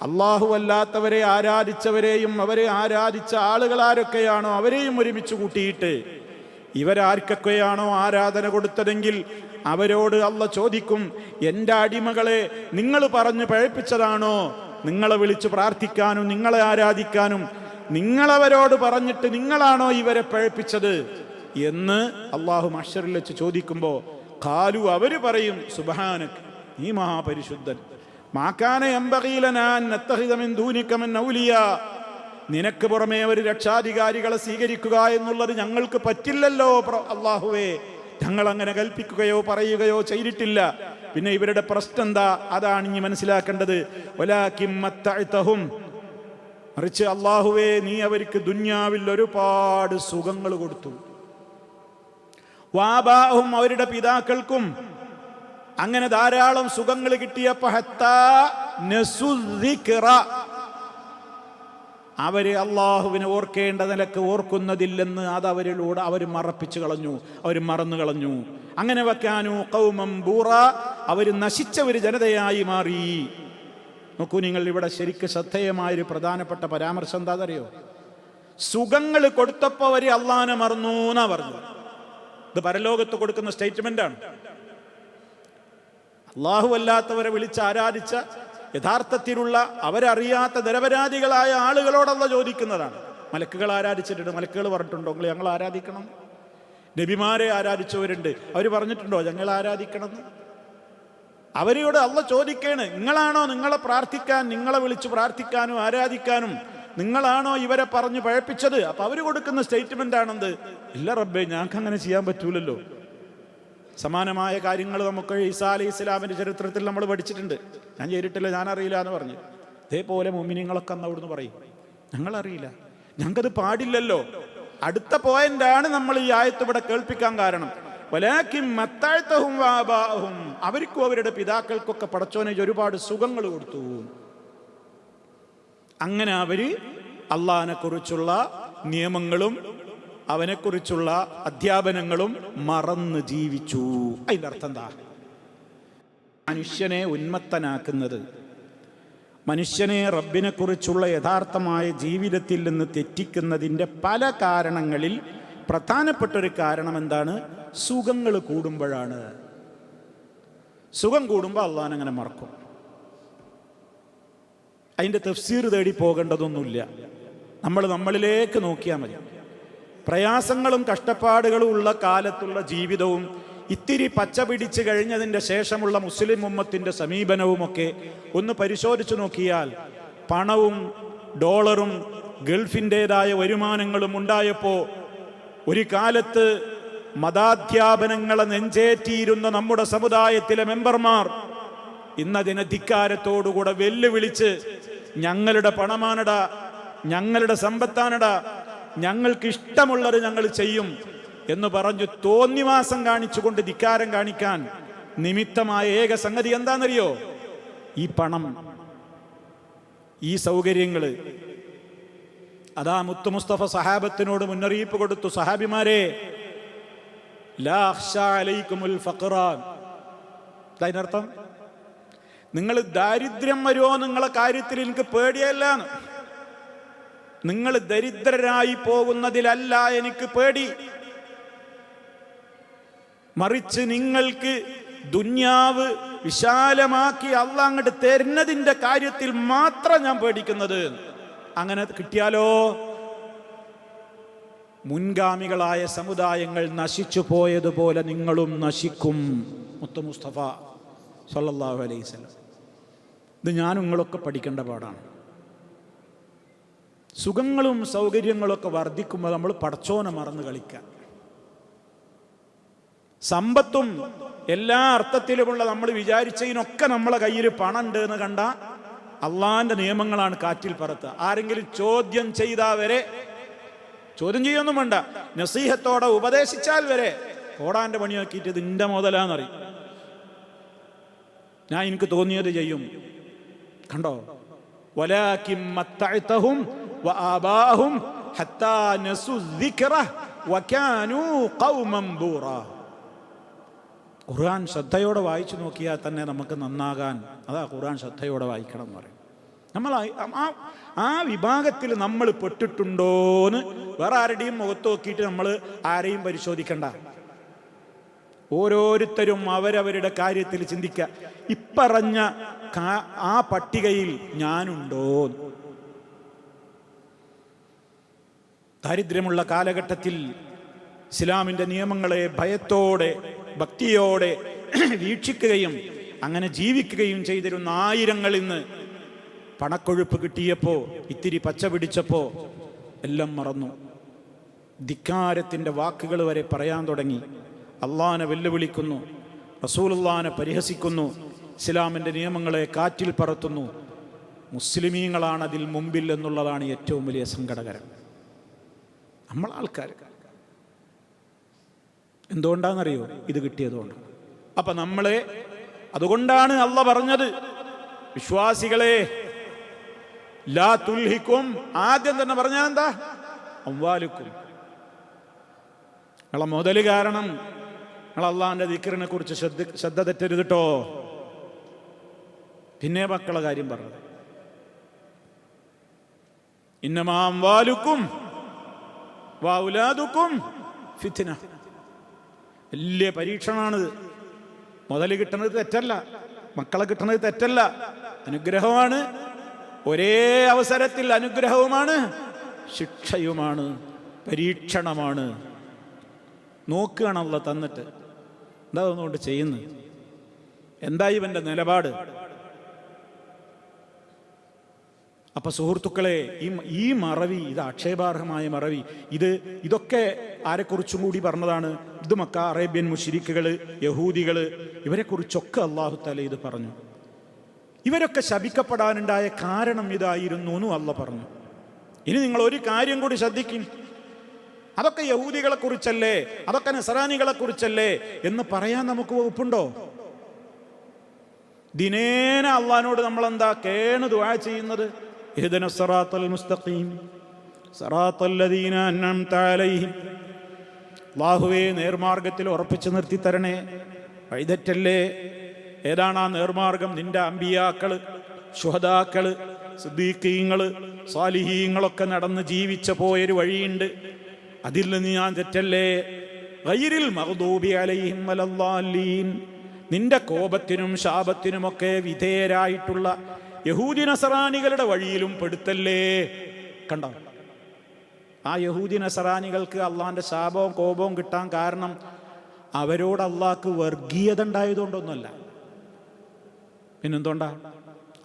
അള്ളാഹു അല്ലാത്തവരെ ആരാധിച്ചവരെയും അവരെ ആരാധിച്ച ആളുകൾ ആരൊക്കെയാണോ അവരെയും ഒരുമിച്ച് കൂട്ടിയിട്ട് ഇവരാർക്കൊക്കെയാണോ ആരാധന കൊടുത്തതെങ്കിൽ അവരോട് അള്ള ചോദിക്കും, എൻ്റെ അടിമകളെ നിങ്ങൾ പറഞ്ഞു പഴപ്പിച്ചതാണോ നിങ്ങളെ വിളിച്ച് പ്രാർത്ഥിക്കാനും നിങ്ങളെ ആരാധിക്കാനും നിങ്ങളവരോട് പറഞ്ഞിട്ട് നിങ്ങളാണോ ഇവരെ പഴപ്പിച്ചത് എന്ന് അള്ളാഹു മഹ്ശറിൽ വെച്ച് ചോദിക്കുമ്പോൾ ഖാലു, അവര് പറയും, സുബ്ഹാനക, നീ മഹാപരിശുദ്ധൻ, മാ കാന യൻബഗി ലനാ അൻ നത്തഖിദ മിൻ ദൂനിക മിൻ ഔലിയാ, നിനക്ക് പുറമേ ഒരു രക്ഷാധികാരികളെ സ്വീകരിക്കുക എന്നുള്ളത് ഞങ്ങൾക്ക് പറ്റില്ലല്ലോ അല്ലാഹുവേ. ഞങ്ങൾ അങ്ങനെ കൽപ്പിക്കുകയോ പറയുകയോ ചെയ്തിട്ടില്ല. പിന്നെ ഇവരുടെ പ്രശ്നം എന്താ? അതാണ് ഇനി മനസ്സിലാക്കേണ്ടത്. വലാകിൻ മത്തഅതഹും, മറിച്ച് അല്ലാഹുവേ നീ അവർക്ക് ദുനിയാവിൽ ഒരുപാട് സുഖങ്ങൾ കൊടുത്തു. വാബാഹും, അവരുടെ പിതാക്കൾക്കും അങ്ങനെ ധാരാളം സുഖങ്ങൾ കിട്ടിയപ്പോ ഹത്താ നസുദ്ദിക്റ, അവര് അള്ളാഹുവിനെ ഓർക്കേണ്ട നിലക്ക് ഓർക്കുന്നതില്ലെന്ന് അത് അവരിലൂടെ അവർ മറപ്പിച്ചു കളഞ്ഞു, അവർ മറന്നു കളഞ്ഞു. അങ്ങനെ വക്കാനു ഖൗമൻ ബൂറ, അവർ നശിച്ച ഒരു ജനതയായി മാറി. നോക്കൂ നിങ്ങൾ, ഇവിടെ ശരിക്ക് ശ്രദ്ധേയമായൊരു പ്രധാനപ്പെട്ട പരാമർശം എന്താണെന്നറിയോ? സുഖങ്ങൾ കൊടുത്തപ്പോൾ അവർ അള്ളാഹിനെ മറന്നു എന്നാ പറഞ്ഞു. ഇത് പരലോകത്ത് കൊടുക്കുന്ന സ്റ്റേറ്റ്മെന്റാണ്. അള്ളാഹു അല്ലാത്തവരെ വിളിച്ച് ആരാധിച്ച യഥാർത്ഥത്തിലുള്ള അവരറിയാത്ത നിരപരാധികളായ ആളുകളോടല്ല ചോദിക്കുന്നതാണ്. മലക്കുകൾ ആരാധിച്ചിട്ടുണ്ട്, മലക്കുകൾ പറഞ്ഞിട്ടുണ്ടോ നിങ്ങൾ ഞങ്ങൾ ആരാധിക്കണം? നബിമാരെ ആരാധിച്ചവരുണ്ട്, അവർ പറഞ്ഞിട്ടുണ്ടോ ഞങ്ങൾ ആരാധിക്കണം? അവരോട് അല്ല ചോദിക്കേണ്, നിങ്ങളാണോ നിങ്ങളെ പ്രാർത്ഥിക്കാൻ, നിങ്ങളെ വിളിച്ച് പ്രാർത്ഥിക്കാനും ആരാധിക്കാനും നിങ്ങളാണോ ഇവരെ പറഞ്ഞു പഴപ്പിച്ചത്? അപ്പൊ അവർ കൊടുക്കുന്ന സ്റ്റേറ്റ്മെന്റ് ആണെന്ത്? ഇല്ല റബ്ബേ, ഞങ്ങൾക്ക് അങ്ങനെ ചെയ്യാൻ പറ്റൂലല്ലോ. സമാനമായ കാര്യങ്ങൾ നമുക്ക് ഈസാ അലൈഹി ഇസ്ലാമിന്റെ ചരിത്രത്തിൽ നമ്മൾ പഠിച്ചിട്ടുണ്ട്. ഞാൻ ചെയ്തിട്ടില്ല, ഞാൻ അറിയില്ല എന്ന് പറഞ്ഞു. അതേപോലെ മുഅ്മിനീങ്ങളൊക്കെ അന്ന് അവിടുന്ന് പറയും ഞങ്ങളറിയില്ല, ഞങ്ങൾക്കത് പാടില്ലല്ലോ. അടുത്ത പോയിന്റാണ് നമ്മൾ ഈ ആയത്ത് ഇവിടെ കേൾപ്പിക്കാൻ കാരണം. വലാകിൻ മത്തഅതഹും വആബാഹും, അവർക്കും അവരുടെ പിതാക്കൾക്കൊക്കെ പടച്ചോനെ ഒരുപാട് സുഖങ്ങൾ കൊടുത്തു. അങ്ങനെ അവര് അള്ളാഹിനെ കുറിച്ചുള്ള നിയമങ്ങളും അവനെക്കുറിച്ചുള്ള അധ്യാപനങ്ങളും മറന്ന് ജീവിച്ചു. അതിൻ്റെ അർത്ഥം എന്താ? മനുഷ്യനെ ഉന്മത്തനാക്കുന്നത്, മനുഷ്യനെ റബ്ബിനെ കുറിച്ചുള്ള യഥാർത്ഥമായ ജീവിതത്തിൽ നിന്ന് തെറ്റിക്കുന്നതിൻ്റെ പല കാരണങ്ങളിൽ പ്രധാനപ്പെട്ടൊരു കാരണം എന്താണ്? സുഖങ്ങൾ കൂടുമ്പോഴാണ്. സുഖം കൂടുമ്പോൾ അള്ളാഹനെ അങ്ങനെ മറക്കും. അതിൻ്റെ തഫ്സീർ തേടി പോകേണ്ടതൊന്നുമില്ല. നമ്മൾ നമ്മളിലേക്ക് നോക്കിയാൽ മതി. പ്രയാസങ്ങളും കഷ്ടപ്പാടുകളും ഉള്ള കാലത്തുള്ള ജീവിതവും ഇത്തിരി പച്ച പിടിച്ച് കഴിഞ്ഞതിൻ്റെ ശേഷമുള്ള മുസ്ലിം ഉമ്മത്തിൻ്റെ സമീപനവുമൊക്കെ ഒന്ന് പരിശോധിച്ചു നോക്കിയാൽ പണവും ഡോളറും ഗൾഫിൻ്റെതായ വരുമാനങ്ങളും ഉണ്ടായപ്പോൾ ഒരു കാലത്ത് മതാധ്യാപനങ്ങളെ നെഞ്ചേറ്റിയിരുന്ന നമ്മുടെ സമുദായത്തിലെ മെമ്പർമാർ ഇന്നതിനെ ധിക്കാരത്തോടുകൂടെ വെല്ലുവിളിച്ച് ഞങ്ങളുടെ പണമാനട, ഞങ്ങളുടെ സമ്പത്താനട, ഞങ്ങൾക്ക് ഇഷ്ടമുള്ളത് ഞങ്ങൾ ചെയ്യും എന്ന് പറഞ്ഞു തോന്നിവാസം കാണിച്ചുകൊണ്ട് ധിക്കാരം കാണിക്കാൻ നിമിത്തമായ ഏക സംഗതി എന്താണെന്നറിയോ? ഈ പണം, ഈ സൗകര്യങ്ങൾ. അതാ മുത്തു മുസ്തഫ സഹാബത്തിനോട് മുന്നറിയിപ്പ് കൊടുത്തു, സഹാബിമാരെ ലാ അഖ്ശാ അലൈക്കുമുൽ ഫഖറ. അതിനർത്ഥം നിങ്ങൾ ദാരിദ്ര്യം വരുമോ നിങ്ങളെ കാര്യത്തിൽ എനിക്ക് പേടിയല്ലാന്ന്. നിങ്ങൾ ദരിദ്രരായി പോകുന്നതിലല്ല എനിക്ക് പേടി, മറിച്ച് നിങ്ങൾക്ക് ദുന്യാവ് വിശാലമാക്കി അള്ളാഹ് അങ്ങോട്ട് തരുന്നതിൻ്റെ കാര്യത്തിൽ മാത്രം ഞാൻ പേടിക്കുന്നത്. അങ്ങനെ കിട്ടിയാലോ മുൻഗാമികളായ സമുദായങ്ങൾ നശിച്ചു പോയതുപോലെ നിങ്ങളും നശിക്കും. മുത്തു മുസ്തഫ സല്ലല്ലാഹു അലൈഹി വസല്ലം. ഇത് ഞാനും നിങ്ങളൊക്കെ പഠിക്കേണ്ട പാടാണ്. സുഖങ്ങളും സൗകര്യങ്ങളൊക്കെ വർദ്ധിക്കുമ്പോൾ നമ്മൾ പടച്ചോനെ മറന്ന് കളിക്കാൻ. സമ്പത്തും എല്ലാ അർത്ഥത്തിലുമുള്ള നമ്മൾ വിചാരിച്ചതിനൊക്കെ നമ്മളെ കയ്യിൽ പണം ഉണ്ട് എന്ന് കണ്ട അള്ളാന്റെ നിയമങ്ങളാണ് കാറ്റിൽ പറത്തുക. ആരെങ്കിലും ചോദ്യം ചെയ്താൽ വരെ, ചോദ്യം ചെയ്യൊന്നും വേണ്ട, നസീഹത്തോടെ ഉപദേശിച്ചാൽ വരെ ഓടാന്റെ പണിയാക്കിയിട്ട് ഇത് ഇന്റെ മുതലാന്നറിയും, ഞാൻ എനിക്ക് തോന്നിയത് ചെയ്യും. കണ്ടോ? വലാകിൻ മത്തഅതഹും വആബാഹും ഹത്താ നസു الذിക്റ വകാനൂ ഖൗമൻ ബൂറ. ഖുർആൻ ശ്രദ്ധയോടെ വായിച്ചു നോക്കിയാൽ തന്നെ നമുക്ക് നന്നാകാൻ. അതാ ഖുർആൻ ശ്രദ്ധയോടെ വായിക്കണം എന്ന് പറയും. നമ്മൾ ആ വിഭാഗത്തിൽ നമ്മൾ പെട്ടിട്ടുണ്ടോന്ന് വേറെ ആരുടെയും മുഖത്ത് നോക്കിയിട്ട് നമ്മൾ ആരെയും പരിശോധിക്കണ്ട. ഓരോരുത്തരും അവരവരുടെ കാര്യത്തിൽ ചിന്തിക്കുക, ഇപ്പറഞ്ഞ ആ പട്ടികയിൽ ഞാനുണ്ടോ? ദാരിദ്ര്യമുള്ള കാലഘട്ടത്തിൽ ഇസ്ലാമിൻ്റെ നിയമങ്ങളെ ഭയത്തോടെ ഭക്തിയോടെ വീക്ഷിക്കുകയും അങ്ങനെ ജീവിക്കുകയും ചെയ്തിരുന്ന ആയിരങ്ങൾ ഇന്ന് പണക്കൊഴുപ്പ് കിട്ടിയപ്പോൾ, ഇത്തിരി പച്ച പിടിച്ചപ്പോൾ എല്ലാം മറന്നു. ധിക്കാരത്തിൻ്റെ വാക്കുകൾ വരെ പറയാൻ തുടങ്ങി. അള്ളാനെ വെല്ലുവിളിക്കുന്നു, റസൂലുള്ളാനെ പരിഹസിക്കുന്നു, ഇസ്ലാമിൻ്റെ നിയമങ്ങളെ കാറ്റിൽ പറത്തുന്നു. മുസ്ലിമീങ്ങളാണ് അതിൽ മുമ്പിൽ എന്നുള്ളതാണ് ഏറ്റവും വലിയ സങ്കടകരം. നമ്മളാൾക്കാർ എന്തുകൊണ്ടാണെന്നറിയോ? ഇത് കിട്ടിയതുകൊണ്ട്. അപ്പം നമ്മളെ അതുകൊണ്ടാണ് അള്ളാഹ് പറഞ്ഞത്, വിശ്വാസികളെ ലാ തുൽഹിക്കും, ആദ്യം തന്നെ പറഞ്ഞാൽ എന്താ? അംവാലുക്കും, നിങ്ങളെ മുതൽ കാരണം നിങ്ങൾ അള്ളാഹിൻ്റെ ദിക്റിനെ കുറിച്ച് ശ്രദ്ധ തെറ്റരുത് കേട്ടോ. പിന്നെ മക്കളെ കാര്യം പറഞ്ഞത്, ഇന്നമാ അംവാലുക്കും വൗലാദുക്കും ഫിത്ന, വലിയ പരീക്ഷണമാണിത്. മുതൽ കിട്ടുന്നത് തെറ്റല്ല, മക്കളെ കിട്ടുന്നത് തെറ്റല്ല, അനുഗ്രഹമാണ്. ഒരേ അവസരത്തിൽ അനുഗ്രഹവുമാണ് ശിക്ഷയുമാണ്, പരീക്ഷണമാണ്. നോക്കുകയാണ് അള്ളാഹ് തന്നിട്ട് എന്താ ഒന്നുകൊണ്ട് ചെയ്യുന്നത്? എന്താ ഇവൻ്റെ നിലപാട്? അപ്പൊ സുഹൃത്തുക്കളെ, ഈ മറവി, ഇത് ആക്ഷേപാർഹമായ മറവി, ഇതൊക്കെ ആരെക്കുറിച്ചും കൂടി പറഞ്ഞതാണ്. ഇത് മക്ക അറേബ്യൻ മുശ്രിക്കുകള്, യഹൂദികള്, ഇവരെക്കുറിച്ചൊക്കെ അള്ളാഹു തആല ഇത് പറഞ്ഞു. ഇവരൊക്കെ ശപിക്കപ്പെടാനുണ്ടായ കാരണം ഇതായിരുന്നു എന്നും അള്ളാഹ് പറഞ്ഞു. ഇനി നിങ്ങൾ ഒരു കാര്യം കൂടി ശ്രദ്ധിക്കും, അതൊക്കെ യഹൂദികളെ കുറിച്ചല്ലേ, അതൊക്കെ നസറാനികളെ കുറിച്ചല്ലേ എന്ന് പറയാൻ നമുക്ക് വകുപ്പുണ്ടോ? ദിനേന അള്ളാഹിനോട് നമ്മളെന്താ കേണ് ദുആ ചെയ്യുന്നത്? ഇഹ്ദിന സിറാത്തൽ മുസ്തഖീം സിറാത്തൽ ലദീന അൻഅംത അലൈഹിം, അല്ലാഹുവേ നേർമാർഗത്തിൽ ഉറപ്പിച്ചു നിർത്തി തരണേ, വഴിതെറ്റല്ലേ. ഏതാണ് ആ നേർമാർഗം? നിന്റെ അമ്പിയാക്കള്, ശുഹദാക്കള്, സിദ്ദീഖീങ്ങള്, സാലിഹീങ്ങളൊക്കെ നടന്ന് ജീവിച്ച പോയൊരു വഴിയുണ്ട്, അതിൽ നിന്ന് ഞാൻ തെറ്റല്ലേ. ഗൈറിൽ മഗ്ദൂബി അലൈഹിം വലദ്ദാലീൻ, നിന്റെ കോപത്തിനും ശാപത്തിനുമൊക്കെ വിധേയരായിട്ടുള്ള യഹൂദി നസറാനികളുടെ വഴിയിലും പെടുത്തല്ലേ. കണ്ടോ, ആ യഹൂദി നസറാനികൾക്ക് അള്ളാഹിന്റെ ശാപവും കോപവും കിട്ടാൻ കാരണം അവരോട് അള്ളാഹ്ക്ക് വർഗീയത ഉണ്ടായതുകൊണ്ടൊന്നുമല്ല. പിന്നെന്തുകൊണ്ടാ?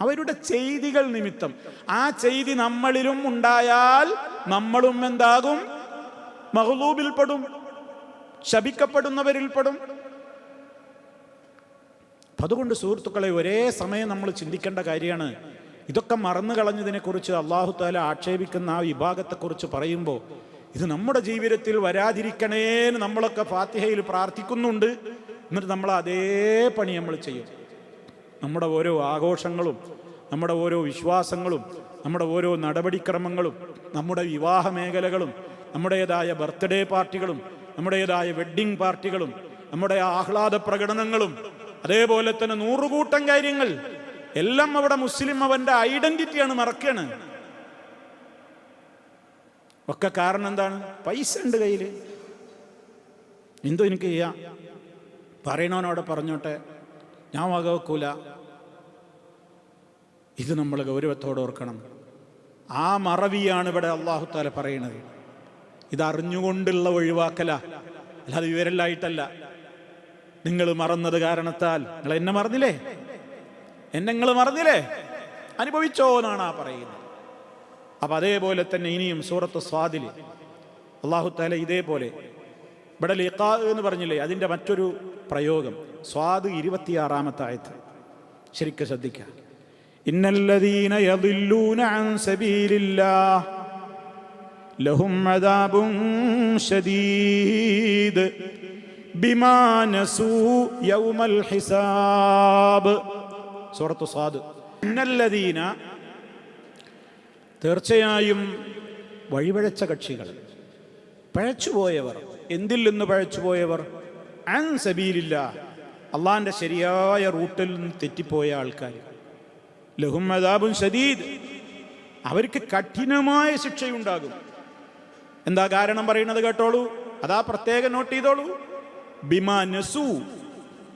അവരുടെ ചെയ്തികൾ നിമിത്തം. ആ ചെയ്തി നമ്മളിലും ഉണ്ടായാൽ നമ്മളും എന്താകും? മഗ്ലൂബിൽപ്പെടും, ശപിക്കപ്പെടുന്നവരിൽപ്പെടും. അതുകൊണ്ട് സുഹൃത്തുക്കളെ, ഒരേ സമയം നമ്മൾ ചിന്തിക്കേണ്ട കാര്യമാണ്. ഇതൊക്കെ മറന്നു കളഞ്ഞതിനെക്കുറിച്ച് അല്ലാഹു തആല ആക്ഷേപിക്കുന്ന ആ വിഭാഗത്തെക്കുറിച്ച് പറയുമ്പോൾ, ഇത് നമ്മുടെ ജീവിതത്തിൽ വരാതിരിക്കണേന്ന് നമ്മളൊക്കെ ഫാത്തിഹയിൽ പ്രാർത്ഥിക്കുന്നുണ്ട്. എന്നിട്ട് നമ്മൾ അതേ പണി നമ്മൾ ചെയ്യും. നമ്മുടെ ഓരോ ആഘോഷങ്ങളും, നമ്മുടെ ഓരോ വിശ്വാസങ്ങളും, നമ്മുടെ ഓരോ നടപടിക്രമങ്ങളും, നമ്മുടെ വിവാഹ മേഖലകളും, നമ്മുടേതായ ബർത്ത്ഡേ പാർട്ടികളും, നമ്മുടേതായ വെഡ്ഡിംഗ് പാർട്ടികളും, നമ്മുടെ ആഹ്ലാദ പ്രകടനങ്ങളും, അതേപോലെ തന്നെ നൂറുകൂട്ടം കാര്യങ്ങൾ എല്ലാം അവിടെ മുസ്ലിം അവന്റെ ഐഡന്റിറ്റിയാണ് മറക്കാണ്. ഒക്കെ കാരണം എന്താണ്? പൈസ ഉണ്ട് കയ്യിൽ, എന്തോ എനിക്ക് ചെയ്യാം, പറയണവനോടെ പറഞ്ഞോട്ടെ, ഞാൻ വകവെക്കൂല. ഇത് നമ്മൾ ഗൗരവത്തോടെ ഓർക്കണം. ആ മറവിയാണ് ഇവിടെ അല്ലാഹു തആല പറയുന്നത്. ഇത് അറിഞ്ഞുകൊണ്ടുള്ള ഒഴിവാക്കല, അല്ലാതെ വിവരമില്ലായിട്ടല്ല. നിങ്ങൾ മറന്നത് കാരണത്താൽ, നിങ്ങൾ എന്നെ മറന്നില്ലേ, എന്നെ നിങ്ങൾ മറന്നില്ലേ, അനുഭവിച്ചോ എന്നാണ് ആ പറയുന്നത്. അപ്പൊ അതേപോലെ തന്നെ ഇനിയും സൂറത്ത് സ്വാദില് അല്ലാഹു തആല ഇതേപോലെ ഇവിടെ ലിഖാ എന്ന് പറഞ്ഞില്ലേ, അതിന്റെ മറ്റൊരു പ്രയോഗം സ്വാദ് 26-ാമത്തെ ആയത്ത് ശരിക്കും ശ്രദ്ധിക്കുക. ഇന്നല്ലദീന യദില്ലൂന അൻ സബീലില്ലാഹ് ലഹും അദാബുൻ ശദീദ് ബിമാ നസൂ യൗമൽ ഹിസാബ്. സൂറത്ത് സ്വാദ്. ഇന്നല്ലദീന, തീർച്ചയായും വഴിപഴച്ച കക്ഷികൾ, പഴച്ചുപോയവർ. എന്തിൽ നിന്ന് പഴച്ചുപോയവർ? അൻ സബീലില്ലാഹ്, അള്ളാഹിന്റെ ശരിയായ റൂട്ടിൽ നിന്ന് തെറ്റിപ്പോയ ആൾക്കാർ. ലഹും അദാബുൻ ശദീദ്, അവർക്ക് കഠിനമായ ശിക്ഷയുണ്ടാകും. എന്താ കാരണം പറയുന്നത് കേട്ടോളൂ, അതാ പ്രത്യേകം നോട്ട് ചെയ്തോളൂ. ബിമാ നസൂ,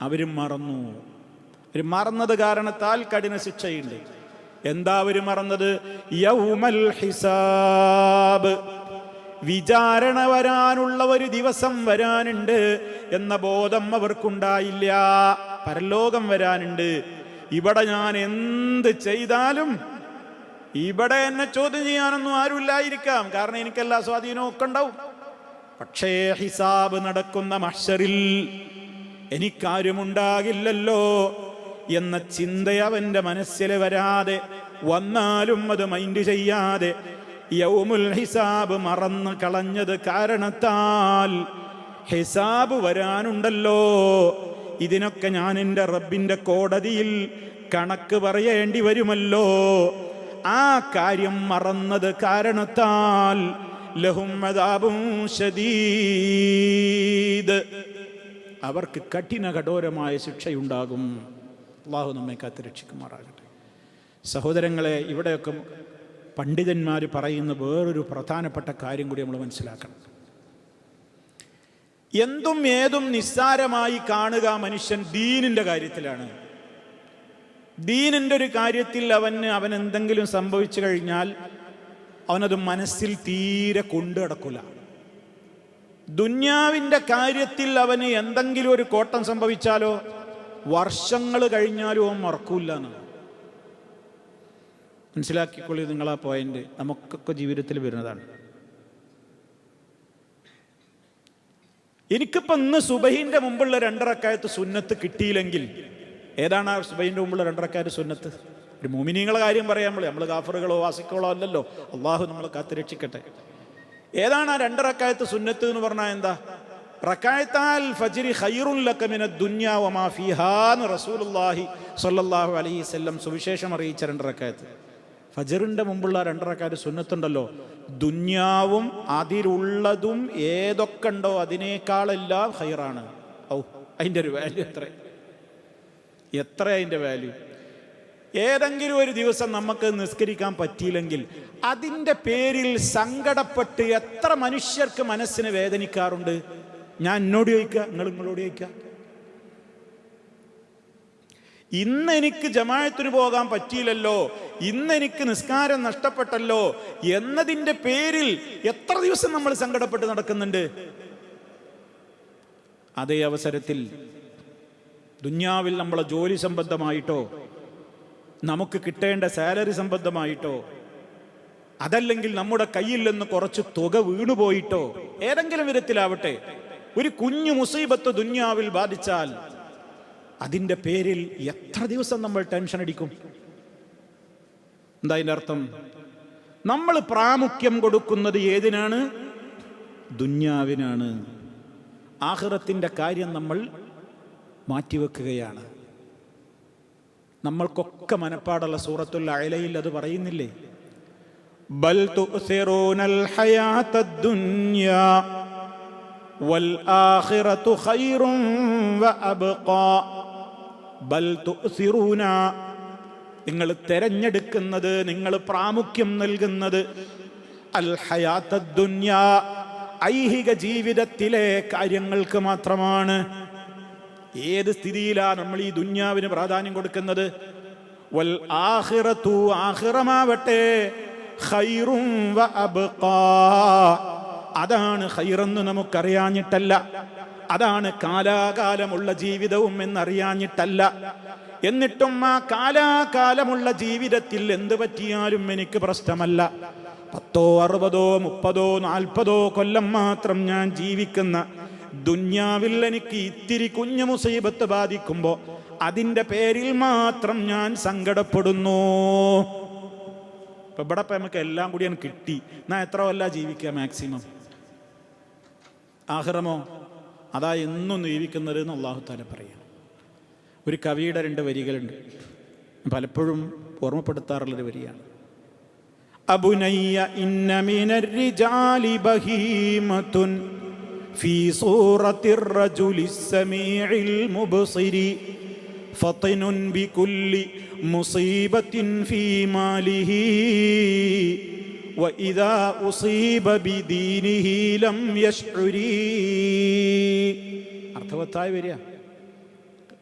അവര് മറന്നു. അവർ മറന്നത് കാരണത്താൽ കഠിന ശിക്ഷയുണ്ട്. എന്താ അവര് മറന്നത്? യൗമൽ ഹിസാബ്, വിചാരണ വരാനുള്ള ഒരു ദിവസം വരാനുണ്ട് എന്ന ബോധം അവർക്കുണ്ടായില്ല. പരലോകം വരാനുണ്ട്. ഇവിടെ ഞാൻ എന്ത് ചെയ്താലും ഇവിടെ എന്നെ ചോദ്യം ചെയ്യാനൊന്നും ആരുമില്ലായിരിക്കാം, കാരണം എനിക്കെല്ലാ സ്വാധീനവും ഒക്കെ ഉണ്ടാവും. പക്ഷേ ഹിസാബ് നടക്കുന്ന മഹ്ശറിൽ എനിക്കാരുമുണ്ടാകില്ലല്ലോ എന്ന ചിന്ത അവന്റെ മനസ്സിൽ വരാതെ, വന്നാലും അത് മൈൻഡ് ചെയ്യാതെ യൗമുൽ ഹിസാബ് മറന്ന് കളഞ്ഞത് കാരണത്താൽ ഹിസാബ് വരാനുണ്ടല്ലോ, ഇതിനൊക്കെ ഞാൻ എൻ്റെ റബ്ബിൻ്റെ കോടതിയിൽ കണക്ക് പറയേണ്ടി വരുമല്ലോ, ആ കാര്യം മറന്നത് കാരണത്താൽ ലഹും അദാബുൻ ശദീദ്, അവർക്ക് കഠോരമായ ശിക്ഷയുണ്ടാകും. അല്ലാഹു നമ്മെ കാത്തുരക്ഷിക്കുമാറാകട്ടെ. സഹോദരങ്ങളെ, ഇവിടെയൊക്കെ പണ്ഡിതന്മാർ പറയുന്ന വേറൊരു പ്രധാനപ്പെട്ട കാര്യം കൂടി നമ്മൾ മനസ്സിലാക്കണം. എന്തും ഏതും നിസ്സാരമായി കാണുക മനുഷ്യൻ ദീനിൻ്റെ കാര്യത്തിലാണ്. ദീനിൻ്റെ ഒരു കാര്യത്തിൽ അവൻ എന്തെങ്കിലും സംഭവിച്ചു കഴിഞ്ഞാൽ അവനത് മനസ്സിൽ തീരെ കൊണ്ടു നടക്കില്ല. ദുന്യാവിൻ്റെ കാര്യത്തിൽ അവന് എന്തെങ്കിലും ഒരു കോട്ടം സംഭവിച്ചാലോ വർഷങ്ങൾ കഴിഞ്ഞാലും അവൻ മറക്കൂല എന്നാണ്. മനസ്സിലാക്കിക്കൊള്ളി നിങ്ങളാ പോയിന്റ്, നമുക്കൊക്കെ ജീവിതത്തിൽ വരുന്നതാണ്. എനിക്കിപ്പോൾ ഇന്ന് സുബഹിൻ്റെ മുമ്പുള്ള 2 റക്അത്ത് സുന്നത്ത് കിട്ടിയില്ലെങ്കിൽ, ഏതാണ് ആ സുബഹിൻ്റെ മുമ്പുള്ള 2 റക്അത്ത് സുന്നത്ത്? ഒരു മുഅ്മിനീങ്ങളുടെ കാര്യം പറയാൻ നമ്മൾ ഗാഫറുകളോ വാസിക്കുകളോ അല്ലല്ലോ, അള്ളാഹു നമ്മളെ കാത്തുരക്ഷിക്കട്ടെ. ഏതാണ് ആ 2 റക്അത്ത് സുന്നത്ത് എന്ന് പറഞ്ഞാൽ എന്താ? റക്അത്താൽ ഫജ്രി ഖൈറുൻ ലക മിനദ് ദുനിയാ വമാ ഫീഹാ എന്ന് റസൂലുള്ളാഹി സ്വല്ലല്ലാഹു അലൈഹി വസല്ലം സുവിശേഷം അറിയിച്ച 2 റക്അത്ത്. ഫജ്റിന്റെ മുമ്പുള്ള 2 റക്അത്ത് സുന്നത്തുണ്ടല്ലോ, ദുന്യാവും അതിലുള്ളതും ഏതൊക്കെ ഉണ്ടോ അതിനേക്കാളെല്ലാം ഖൈറാണ്. അതിൻ്റെ ഒരു വാല്യൂ എത്ര അതിൻ്റെ വാല്യൂ. ഏതെങ്കിലും ഒരു ദിവസം നമുക്ക് നിസ്കരിക്കാൻ പറ്റിയില്ലെങ്കിൽ അതിൻ്റെ പേരിൽ സങ്കടപ്പെട്ട് എത്ര മനുഷ്യർക്ക് മനസ്സിന് വേദനിക്കാറുണ്ട്. ഞാൻ എന്നോട് ചോദിക്കുക, നിങ്ങളോട് ചോദിക്കുക. ഇന്ന് എനിക്ക് ജമാഅത്തിന് പോകാൻ പറ്റിയില്ലല്ലോ, ഇന്ന് എനിക്ക് നിസ്കാരം നഷ്ടപ്പെട്ടല്ലോ എന്നതിൻ്റെ പേരിൽ എത്ര ദിവസം നമ്മൾ സങ്കടപ്പെട്ട് നടക്കുന്നുണ്ട്. അതേ അവസരത്തിൽ ദുന്യാവിൽ നമ്മളെ ജോലി സംബന്ധമായിട്ടോ നമുക്ക് കിട്ടേണ്ട സാലറി സംബന്ധമായിട്ടോ അതല്ലെങ്കിൽ നമ്മുടെ കയ്യിൽ നിന്ന് കുറച്ച് തുക വീണുപോയിട്ടോ ഏതെങ്കിലും വിധത്തിലാവട്ടെ ഒരു കുഞ്ഞു മുസീബത്ത് ദുന്യാവിൽ ബാധിച്ചാൽ അതിൻ്റെ പേരിൽ എത്ര ദിവസം നമ്മൾ ടെൻഷൻ അടിക്കും? എന്താ അതിൻ്റെ അർത്ഥം? നമ്മൾ പ്രാമുഖ്യം കൊടുക്കുന്നത് ഏതിനാണ്? ദുന്യാവിനാണ്. ആഖിറത്തിൻ്റെ കാര്യം നമ്മൾ മാറ്റിവെക്കുകയാണ്. നമ്മൾക്കൊക്കെ മനപ്പാടുള്ള സൂറത്തുൽ അഅലയിൽ അത് പറയുന്നില്ലേ? ബൽ തുഅ്സിറൂനൽ ഹയാത്തദ് ദുനിയാ വൽ ആഖിറതു ഖൈറുൻ വഅബ്ഖാ. ബൽ തുഅ്സിറൂന, നിങ്ങൾ തെരഞ്ഞെടുക്കുന്നത്, നിങ്ങൾ പ്രാമുഖ്യം നൽകുന്നത് അൽ ഹയാത്തദ് ദുനിയാ, ഐഹിക ജീവിതത്തിലെ കാര്യങ്ങൾക്ക് മാത്രമാണ്. ഏത് സ്ഥിതിയിലാണ് നമ്മൾ ഈ ദുന്യാവിന് പ്രാധാന്യം കൊടുക്കുന്നത്? വൽ ആഖിറതു, ആഖിറമാവട്ടെ ഖൈറുൻ വഅബ്ഖാ, അതാണ് ഖൈറെന്ന് നമുക്കറിയാഞ്ഞിട്ടല്ല, അതാണ് കാലാകാലമുള്ള ജീവിതവും എന്നറിയാഞ്ഞിട്ടല്ല. എന്നിട്ടും ആ കാലാകാലമുള്ള ജീവിതത്തിൽ എന്ത് പറ്റിയാലും എനിക്ക് പ്രശ്നമല്ല. 10, 60, 30, 40 കൊല്ലം മാത്രം ഞാൻ ജീവിക്കുന്ന ദുന്യാവിൽ എനിക്ക് ഇത്തിരി കുഞ്ഞു മുസീബത്ത് ബാധിക്കുമ്പോൾ അതിൻ്റെ പേരിൽ മാത്രം ഞാൻ സങ്കടപ്പെടുന്നു. ഇപ്പം ഇവിടെ നമുക്ക് എല്ലാം കൂടി ഞാൻ കിട്ടി, ഞാൻ എത്ര കൊല്ലം ജീവിക്കുക മാക്സിമം? ആഖിറമോ? അതാ എന്നും ജീവിക്കുന്നത് എന്ന് അല്ലാഹു തആല പറയാം. ഒരു കവിയുടെ 2 വരികളുണ്ട്, പലപ്പോഴും ഓർമ്മപ്പെടുത്താറുള്ളൊരു വരിയാണ്. അബുനയ്യ ഇന്ന മിനർ റിജാലി ബഹീമത്തുൻ ഫീ സൂറത്തിർ റജുലിസ് സമീഇൽ മുബ്സിരി ഫത്നുൻ ബികുല്ലി മുസീബത്തിൻ ഫീ മാലിഹി വഇദാ ഉസീബ ബിദീനിഹി ലം യശ്ഉരി. അർത്ഥവത്തായി വരിക.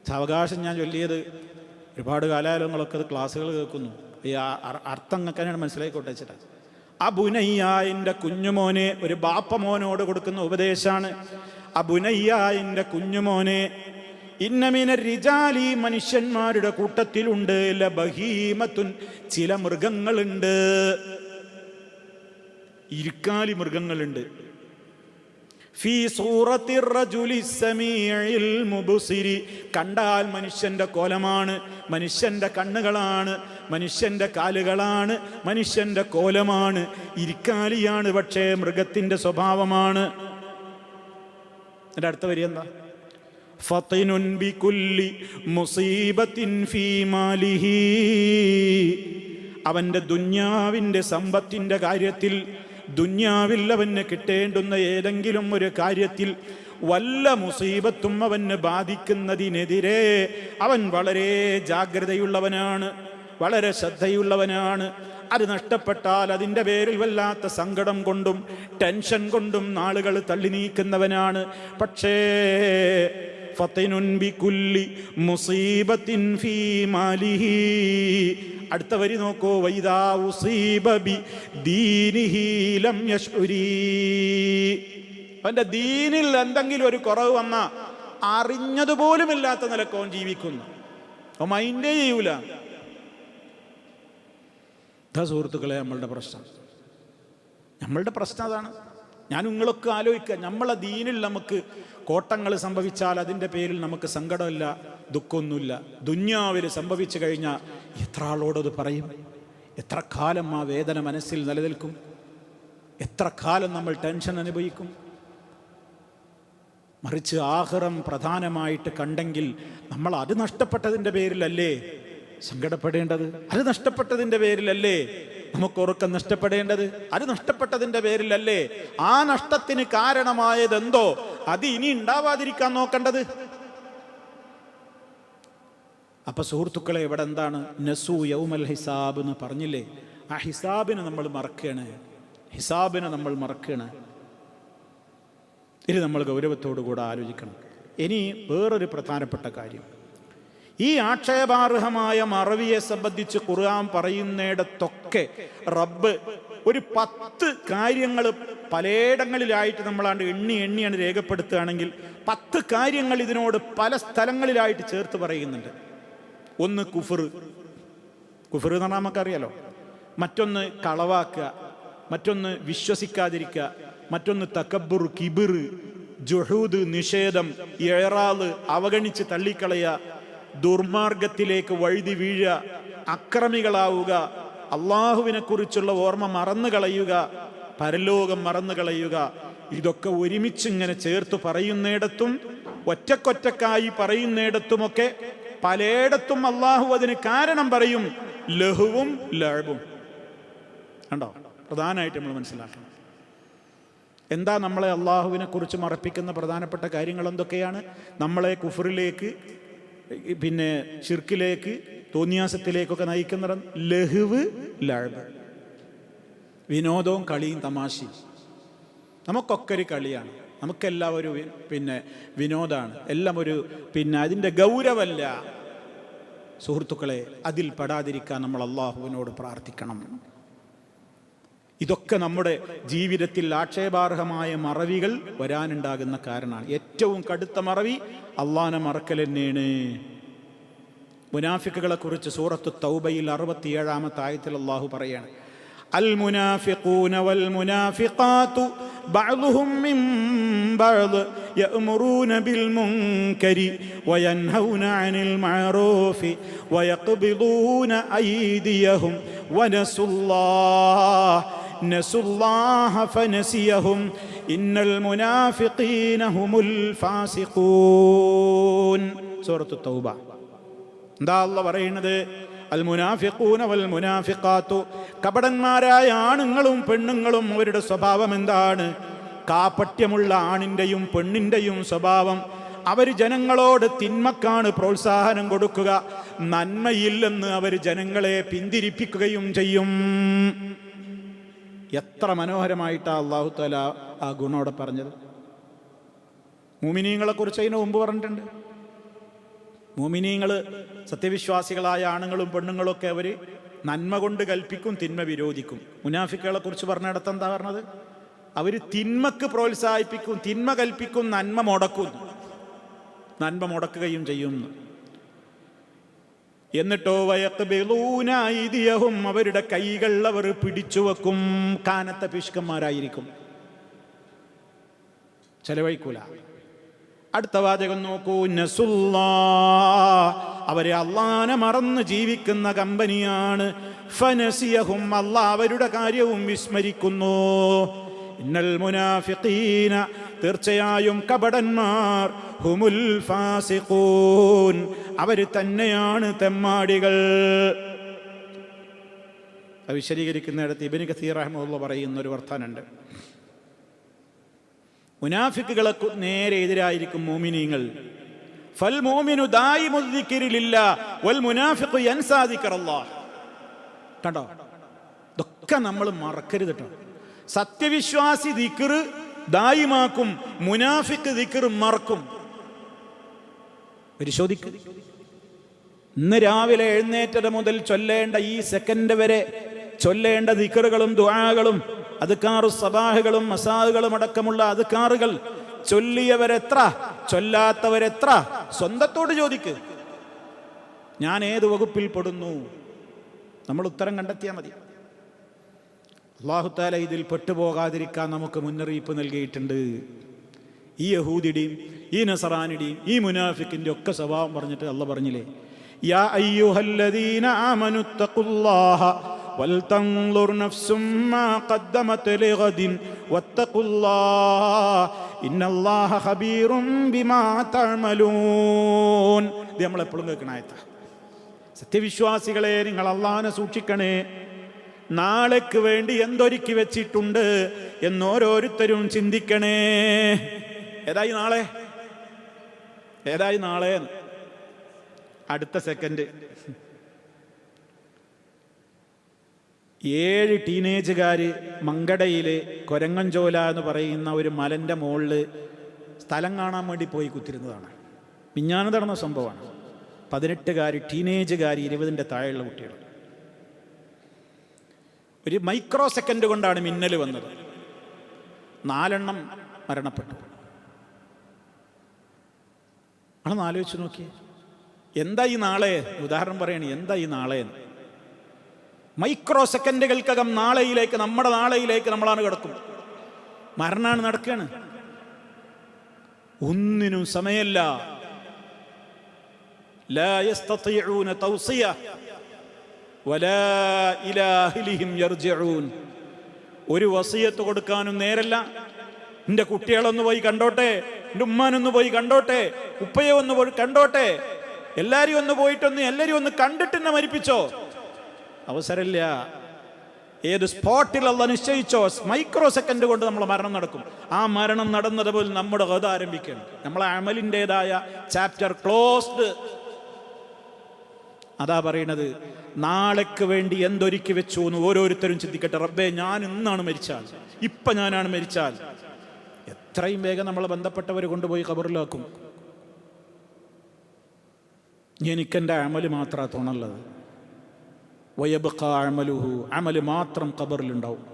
സാവകാശം ഞാൻ ചൊല്ലിയത് ഒരുപാട് കാലാലങ്ങളൊക്കെ അത് ക്ലാസ്സുകൾ കേൾക്കുന്നു. ഈ അർത്ഥം അങ്ങനെയാണ് മനസ്സിലായിക്കോട്ടെ വെച്ചിട്ട്. അബുനയ്യ, എൻ്റെ കുഞ്ഞുമോനെ, ഒരു ബാപ്പ മോനോട് കൊടുക്കുന്ന ഉപദേശമാണ്. അബുനയ്യ, എൻ്റെ കുഞ്ഞുമോനെ, ഇന്ന മിനർ റിജാലി, മനുഷ്യന്മാരുടെ കൂട്ടത്തിലുണ്ട്, ലബഹീമത്തുൻ, ചില മൃഗങ്ങളുണ്ട്, ഇരുക്കാലി മൃഗങ്ങളുണ്ട്. ഫീ സൂറത്തിർ റജുലി സമീഇൽ മുബ്സിരി, കണ്ടാൽ മനുഷ്യന്റെ കോലമാണ്, മനുഷ്യന്റെ കണ്ണുകളാണ്, മനുഷ്യന്റെ കാലുകളാണ്, മനുഷ്യന്റെ കോലമാണ്, ഇരുക്കാലിയാണ്, പക്ഷേ മൃഗത്തിന്റെ സ്വഭാവമാണ്. അതിന്റെ അടുത്ത വരി എന്താ? ഫത്തിനുൻ ബികുല്ലി മുസീബത്തിൻ ഫീ മാലിഹി, അവന്റെ ദുന്യാവിന്റെ സമ്പത്തിന്റെ കാര്യത്തിൽ, ദുന്യാവിൽ അവന് കിട്ടേണ്ടുന്ന ഏതെങ്കിലും ഒരു കാര്യത്തിൽ വല്ല മുസീബത്തും അവന് ബാധിക്കുന്നതിനെതിരെ അവൻ വളരെ ജാഗ്രതയുള്ളവനാണ്, വളരെ ശ്രദ്ധയുള്ളവനാണ്. അത് നഷ്ടപ്പെട്ടാൽ അതിൻ്റെ പേരിൽ വല്ലാത്ത സങ്കടം കൊണ്ടും ടെൻഷൻ കൊണ്ടും നാളുകൾ തള്ളി നീക്കുന്നവനാണ്. പക്ഷേ ഫത്തിനുൻ ബികുല്ലി മുസീബത്തിൻ ഫീ മാലിഹി, അടുത്ത വരി നോക്കൂ, വൈദാ ഉസീബ ബി ദീനിഹി ലം യശ്ഉരി, അവന്റെ ദീനിൽ എന്തെങ്കിലും ഒരു കുറവ് വന്നാൽ അറിഞ്ഞതുപോലുമില്ലാത്ത നിലക്കോൻ ജീവിക്കുന്നു, മൈൻഡേ ചെയ്യൂല. സുഹൃത്തുക്കളെ, നമ്മളുടെ പ്രശ്നം അതാണ്. ഞാൻ നിങ്ങളൊക്കെ ആലോചിക്കുക, നമ്മളെ ദീനിൽ നമുക്ക് കോട്ടങ്ങൾ സംഭവിച്ചാൽ അതിൻ്റെ പേരിൽ നമുക്ക് സങ്കടമില്ല, ദുഃഖമൊന്നുമില്ല. ദുന്യാവിൽ സംഭവിച്ചു കഴിഞ്ഞാൽ എത്ര ആളോടത് പറയും? എത്ര കാലം ആ വേദന മനസ്സിൽ നിലനിൽക്കും? എത്ര കാലം നമ്മൾ ടെൻഷൻ അനുഭവിക്കും? മറിച്ച് ആഖിറം പ്രധാനമായിട്ട് കണ്ടെങ്കിൽ നമ്മൾ അത് നഷ്ടപ്പെട്ടതിൻ്റെ പേരിലല്ലേ സങ്കടപ്പെടേണ്ടത്? അത് നഷ്ടപ്പെട്ടതിൻ്റെ പേരിലല്ലേ നമുക്ക് ഉറക്കം നഷ്ടപ്പെടേണ്ടത്? അത് നഷ്ടപ്പെട്ടതിൻ്റെ പേരിലല്ലേ ആ നഷ്ടത്തിന് കാരണമായതെന്തോ അത് ഇനി ഉണ്ടാവാതിരിക്കാൻ നോക്കേണ്ടത്? അപ്പൊ സുഹൃത്തുക്കളെ, ഇവിടെ എന്താണ്? നസു യൗമൽ ഹിസാബ് എന്ന് പറഞ്ഞില്ലേ? ആ ഹിസാബിനെ നമ്മൾ മറക്കുകയാണ്. ഇത് നമ്മൾ ഗൗരവത്തോടു കൂടെ ആലോചിക്കണം. ഇനി വേറൊരു പ്രധാനപ്പെട്ട കാര്യം, ഈ ആക്ഷേപാർഹമായ മറവിയെ സംബന്ധിച്ച് ഖുർആൻ പറയുന്നിടത്തൊക്കെ റബ്ബ് ഒരു 10 കാര്യങ്ങൾ പലയിടങ്ങളിലായിട്ട് നമ്മളാണ്ട് എണ്ണിയാണ് രേഖപ്പെടുത്തുകയാണെങ്കിൽ 10 കാര്യങ്ങൾ ഇതിനോട് പല സ്ഥലങ്ങളിലായിട്ട് ചേർത്ത് പറയുന്നുണ്ട്. ഒന്ന് കുഫർ എന്ന് പറഞ്ഞാൽ നമുക്കറിയാലോ. മറ്റൊന്ന് കളവാക്കുക, മറ്റൊന്ന് വിശ്വസിക്കാതിരിക്കുക, മറ്റൊന്ന് തകബ്ബുർ, കിബിർ, ജുഹൂദ്, നിഷേധം, ഇറാദ്, അവഗണിച്ച് തള്ളിക്കളയുക, ദുർമാർഗത്തിലേക്ക് വഴുതി വീഴുക, അക്രമികളാവുക, അള്ളാഹുവിനെ കുറിച്ചുള്ള ഓർമ്മ മറന്നു കളയുക, പരലോകം മറന്നു കളയുക. ഇതൊക്കെ ഒരുമിച്ചിങ്ങനെ ചേർത്ത് പറയുന്നിടത്തും ഒറ്റക്കൊറ്റക്കായി പറയുന്നിടത്തുമൊക്കെ പലയിടത്തും അള്ളാഹു അതിന് കാരണം പറയും. ലഹുവും ലഅബും കണ്ടോ? പ്രധാനമായിട്ട് നമ്മൾ മനസ്സിലാക്കണം. എന്താ നമ്മളെ അള്ളാഹുവിനെ കുറിച്ച് മറപ്പിക്കുന്ന പ്രധാനപ്പെട്ട കാര്യങ്ങൾ എന്തൊക്കെയാണ്? നമ്മളെ കുഫറിലേക്ക്, പിന്നെ ശിർക്കിലേക്ക്, തോന്നിയാസത്തിലേക്കൊക്കെ നയിക്കുന്ന ലഹ്വ്, ലഅബ്, വിനോദവും കളിയും തമാശയും. നമുക്കൊക്കെ ഒരു കളിയാണ്, നമുക്കെല്ലാം ഒരു വിനോദമാണ്, എല്ലാം ഒരു അതിൻ്റെ ഗൗരവമല്ല. സുഹൃത്തുക്കളെ, അതിൽ പെടാതിരിക്കാൻ നമ്മൾ അള്ളാഹുവിനോട് പ്രാർത്ഥിക്കണം. ഇതൊക്കെ നമ്മുടെ ജീവിതത്തിൽ ആക്ഷേപാർഹമായ മറവികൾ വരാനുണ്ടാകുന്ന കാരണമാണ്. ഏറ്റവും കടുത്ത മറവി അള്ളാഹനെ മറക്കൽ തന്നെയാണ്. മുനാഫിക്കുകളെ കുറിച്ച് സൂറത്ത് തൗബയിൽ 67-ാമത്തെ ആയത്തിൽ അള്ളാഹു പറയാണ്, അൽ മുനാഫിഖൂന വൽ മുനാഫിഖാതു ബഅ്ദുഹും മിൻ ബഅദ് യഅ്മുറൂന ബിൽ മുൻകരി വയൻഹൗന അനിൽ മഅറൂഫി വയഖ്ബിദൂന അയ്ദിയഹും നസുല്ലാഹ ഫനസിയഹും ഇന്നൽ മുനാഫിഖീന ഹുമുൽ ഫാസിഖൂൻ. സൂറത്ത് തൗബ. എന്താ അല്ലാഹു പറയുന്നത്? അൽ മുനാഫിഖൂന വൽ മുനാഫിഖാത്തു, കപടന്മാരായ ആണുങ്ങളും പെണ്ണുങ്ങളും അവരുടെ സ്വഭാവം എന്താണ്? കാപട്യമുള്ള ആണിൻ്റെയും പെണ്ണിൻ്റെയും സ്വഭാവം. അവർ ജനങ്ങളോട് തിന്മക്കാണ് പ്രോത്സാഹനം കൊടുക്കുക, നന്മയില്ലെന്ന് അവർ ജനങ്ങളെ പിന്തിരിപ്പിക്കുകയും ചെയ്യും. എത്ര മനോഹരമായിട്ടാണ് അല്ലാഹു തആല ആ ഗുണോടെ പറഞ്ഞത്. മുഅ്മിനീങ്ങളെ കുറിച്ച് അതിന് മുമ്പ് പറഞ്ഞിട്ടുണ്ട്. മുഅ്മിനീങ്ങൾ, സത്യവിശ്വാസികളായ ആണുങ്ങളും പെണ്ണുങ്ങളും ഒക്കെ അവർ നന്മ കൊണ്ട് കൽപ്പിക്കും, തിന്മ വിരോധിക്കും. മുനാഫിക്കുകളെ കുറിച്ച് പറഞ്ഞിടത്ത് എന്താ പറഞ്ഞത്? അവർ തിന്മക്ക് പ്രോത്സാഹിപ്പിക്കും, തിന്മ കൽപ്പിക്കും, നന്മ മുടക്കും. നന്മ മുടക്കുകയും ചെയ്യും. എന്നിട്ടോ വയഖ്ബിളൂന ഐദിയഹും, അവരുടെ കൈകൾ അവർ പിടിച്ചു വെക്കും. കാനത്ത പിശുക്കന്മാരായിരിക്കും, ചെലവഴിക്കൂല. അടുത്ത വാചകം നോക്കൂ, നസുല്ലാ, അവരെ അള്ളാനെ മറന്ന് ജീവിക്കുന്ന കമ്പനിയാണ്. ഫനസിയഹും, അള്ളാഹ് അവരുടെ കാര്യവും വിസ്മരിക്കുന്നു. ഇന്നൽ മുനാഫിഖീന, തീർച്ചയായും കപടന്മാർ, ഹുമുൽ ഫാസിഖൂൻ, അവർ തന്നെയാണ് തെമ്മാടികൾ. അത് വിശദീകരിക്കുന്നിടത്ത് ഇബ്നു കസീർ റഹിമഹുല്ലാഹ് പറയുന്ന ഒരു വർത്താനുണ്ട്. മുനാഫിക്കുകളെ നേരെ എതിരായിരിക്കും മോമിനീങ്ങൾ. ഫൽ മോമിനു ദായിമുൽ ദിക്രി ലില്ലാഹ് വൽ മുനാഫിഖു യൻസാ ദിക്റല്ലാഹ്. കണ്ടോ, ഇതൊക്കെ നമ്മൾ മറക്കരുത് കേട്ടോ. സത്യവിശ്വാസി ദിക്ർ ദായിമാക്കും, മുനാഫിക്ക് ദിക്ർ മറക്കും. പരിശോധിക്കുക. ഇന്ന് രാവിലെ എഴുന്നേറ്റത് മുതൽ ചൊല്ലേണ്ട ഈ സെക്കൻഡ് വരെ ചൊല്ലേണ്ട ദിക്റുകളും ദുആകളും അദ്കാറു സബാഹുകളും മസാഹുകളും അടക്കമുള്ള അദ്കാറുകൾ ചൊല്ലിയവരെത്ര, ചൊല്ലാത്തവരെത്ര? സ്വന്തത്തോട് ചോദിക്ക്, ഞാൻ ഏത് വകുപ്പിൽ പെടുന്നു? നമ്മൾ ഉത്തരം കണ്ടെത്തിയാൽ മതി. അല്ലാഹു തആല ഇതിൽ പെട്ടുപോകാതിരിക്കാൻ നമുക്ക് മുന്നറിയിപ്പ് നൽകിയിട്ടുണ്ട്. ഈ യഹൂദിയുടെയും ഈ നസറാനിയുടെയും ഈ മുനാഫിക്കിന്റെ ഒക്കെ സ്വഭാവം പറഞ്ഞിട്ട് അല്ലാഹ് പറഞ്ഞില്ലേ, യാ അയ്യുഹല്ലദീന ആമനു തഖുല്ലാഹ വൽതൻളുർ നഫ്സും മാ ഖദ്ദമത് ലിഗദിൻ വത്തഖുല്ലാഹ ഇന്നല്ലാഹ ഖബീറും ബിമാ തഅമലൂൻ. ഇത് നമ്മൾ എപ്പോഴും കേൾക്കുന്ന ആയത്താണ്. സത്യവിശ്വാസികളെ, നിങ്ങൾ അല്ലാഹനെ സൂക്ഷിക്കണേ, നാളേക്ക് വേണ്ടി എന്തൊരുക്കി വെച്ചിട്ടുണ്ട് എന്നോരോരുത്തരും ചിന്തിക്കണേ. ഏതായി നാളെ? ഏതായി നാളെ? അടുത്ത സെക്കൻഡ് 7 ടീനേജുകാർ മങ്കടയില് കൊരങ്ങഞ്ചോല എന്ന് പറയുന്ന ഒരു മലന്റെ മുകളിൽ സ്ഥലം കാണാൻ വേണ്ടി പോയി കുത്തിരുന്നതാണ്. മിഞ്ഞാന്ന് നടന്ന സംഭവമാണ്. 18 ടീനേജുകാർ, 20ന്റെ താഴെയുള്ള കുട്ടികൾ. ഒരു മൈക്രോ സെക്കൻഡ് കൊണ്ടാണ് മിന്നൽ വന്നത്. 4 മരണപ്പെട്ടു. ആണെന്ന് ആലോചിച്ച് നോക്കിയേ, എന്താ ഈ നാളെ? ഉദാഹരണം പറയണേ, എന്താ ഈ നാളെ? മൈക്രോ സെക്കൻഡുകൾക്കകം നാളെയിലേക്ക്, നമ്മുടെ നാളെയിലേക്ക് നമ്മളാണ് കിടക്കും. മരണമാണ് നടക്കുകയാണ്. ഒന്നിനും സമയമില്ല. ലാ യസ്തതിഊന തൗസിയ വലാ ഇലാ അഹ്ലിഹിം യർജിഊൻ. ഒരു വസിയത്ത് കൊടുക്കാനും നേരല്ല. എൻ്റെ കുട്ടികളൊന്ന് പോയി കണ്ടോട്ടെ, എൻ്റെ ഉമ്മാനൊന്ന് പോയി കണ്ടോട്ടെ, ഉപ്പയെ ഒന്ന് പോയി കണ്ടോട്ടെ, എല്ലാവരും ഒന്ന് പോയിട്ടൊന്ന് എല്ലാവരും ഒന്ന് കണ്ടിട്ട് എന്നെ മരിപ്പിച്ചോ? അവസരമില്ല. ഏത് സ്പോട്ടിൽ അല്ലാഹ് നിശ്ചയിച്ചോ, മൈക്രോ സെക്കൻഡ് കൊണ്ട് നമ്മൾ മരണം നടക്കും. ആ മരണം നടന്നത് പോലും നമ്മുടെ കഥ ആരംഭിക്കണം. നമ്മളെ അമലിൻ്റെതായ ചാപ്റ്റർ ക്ലോസ്ഡ്. അതാ പറയണത്, നാളേക്ക് വേണ്ടി എന്തൊരുക്കി വെച്ചു എന്ന് ഓരോരുത്തരും ചിന്തിക്കട്ടെ. റബ്ബേ, ഞാൻ ഇന്നാണ് മരിച്ചാൽ, ഇപ്പം ഞാനാണ് മരിച്ചാൽ, എത്രയും വേഗം നമ്മളെ ബന്ധപ്പെട്ടവർ കൊണ്ടുപോയി ഖബറിലാക്കും. എനിക്കെൻ്റെ അമല് മാത്രമാണ് തോന്നുള്ളത്. വയബ്ഖ അമലുഹു, അമല് മാത്രം ഖബറിലുണ്ടാവും.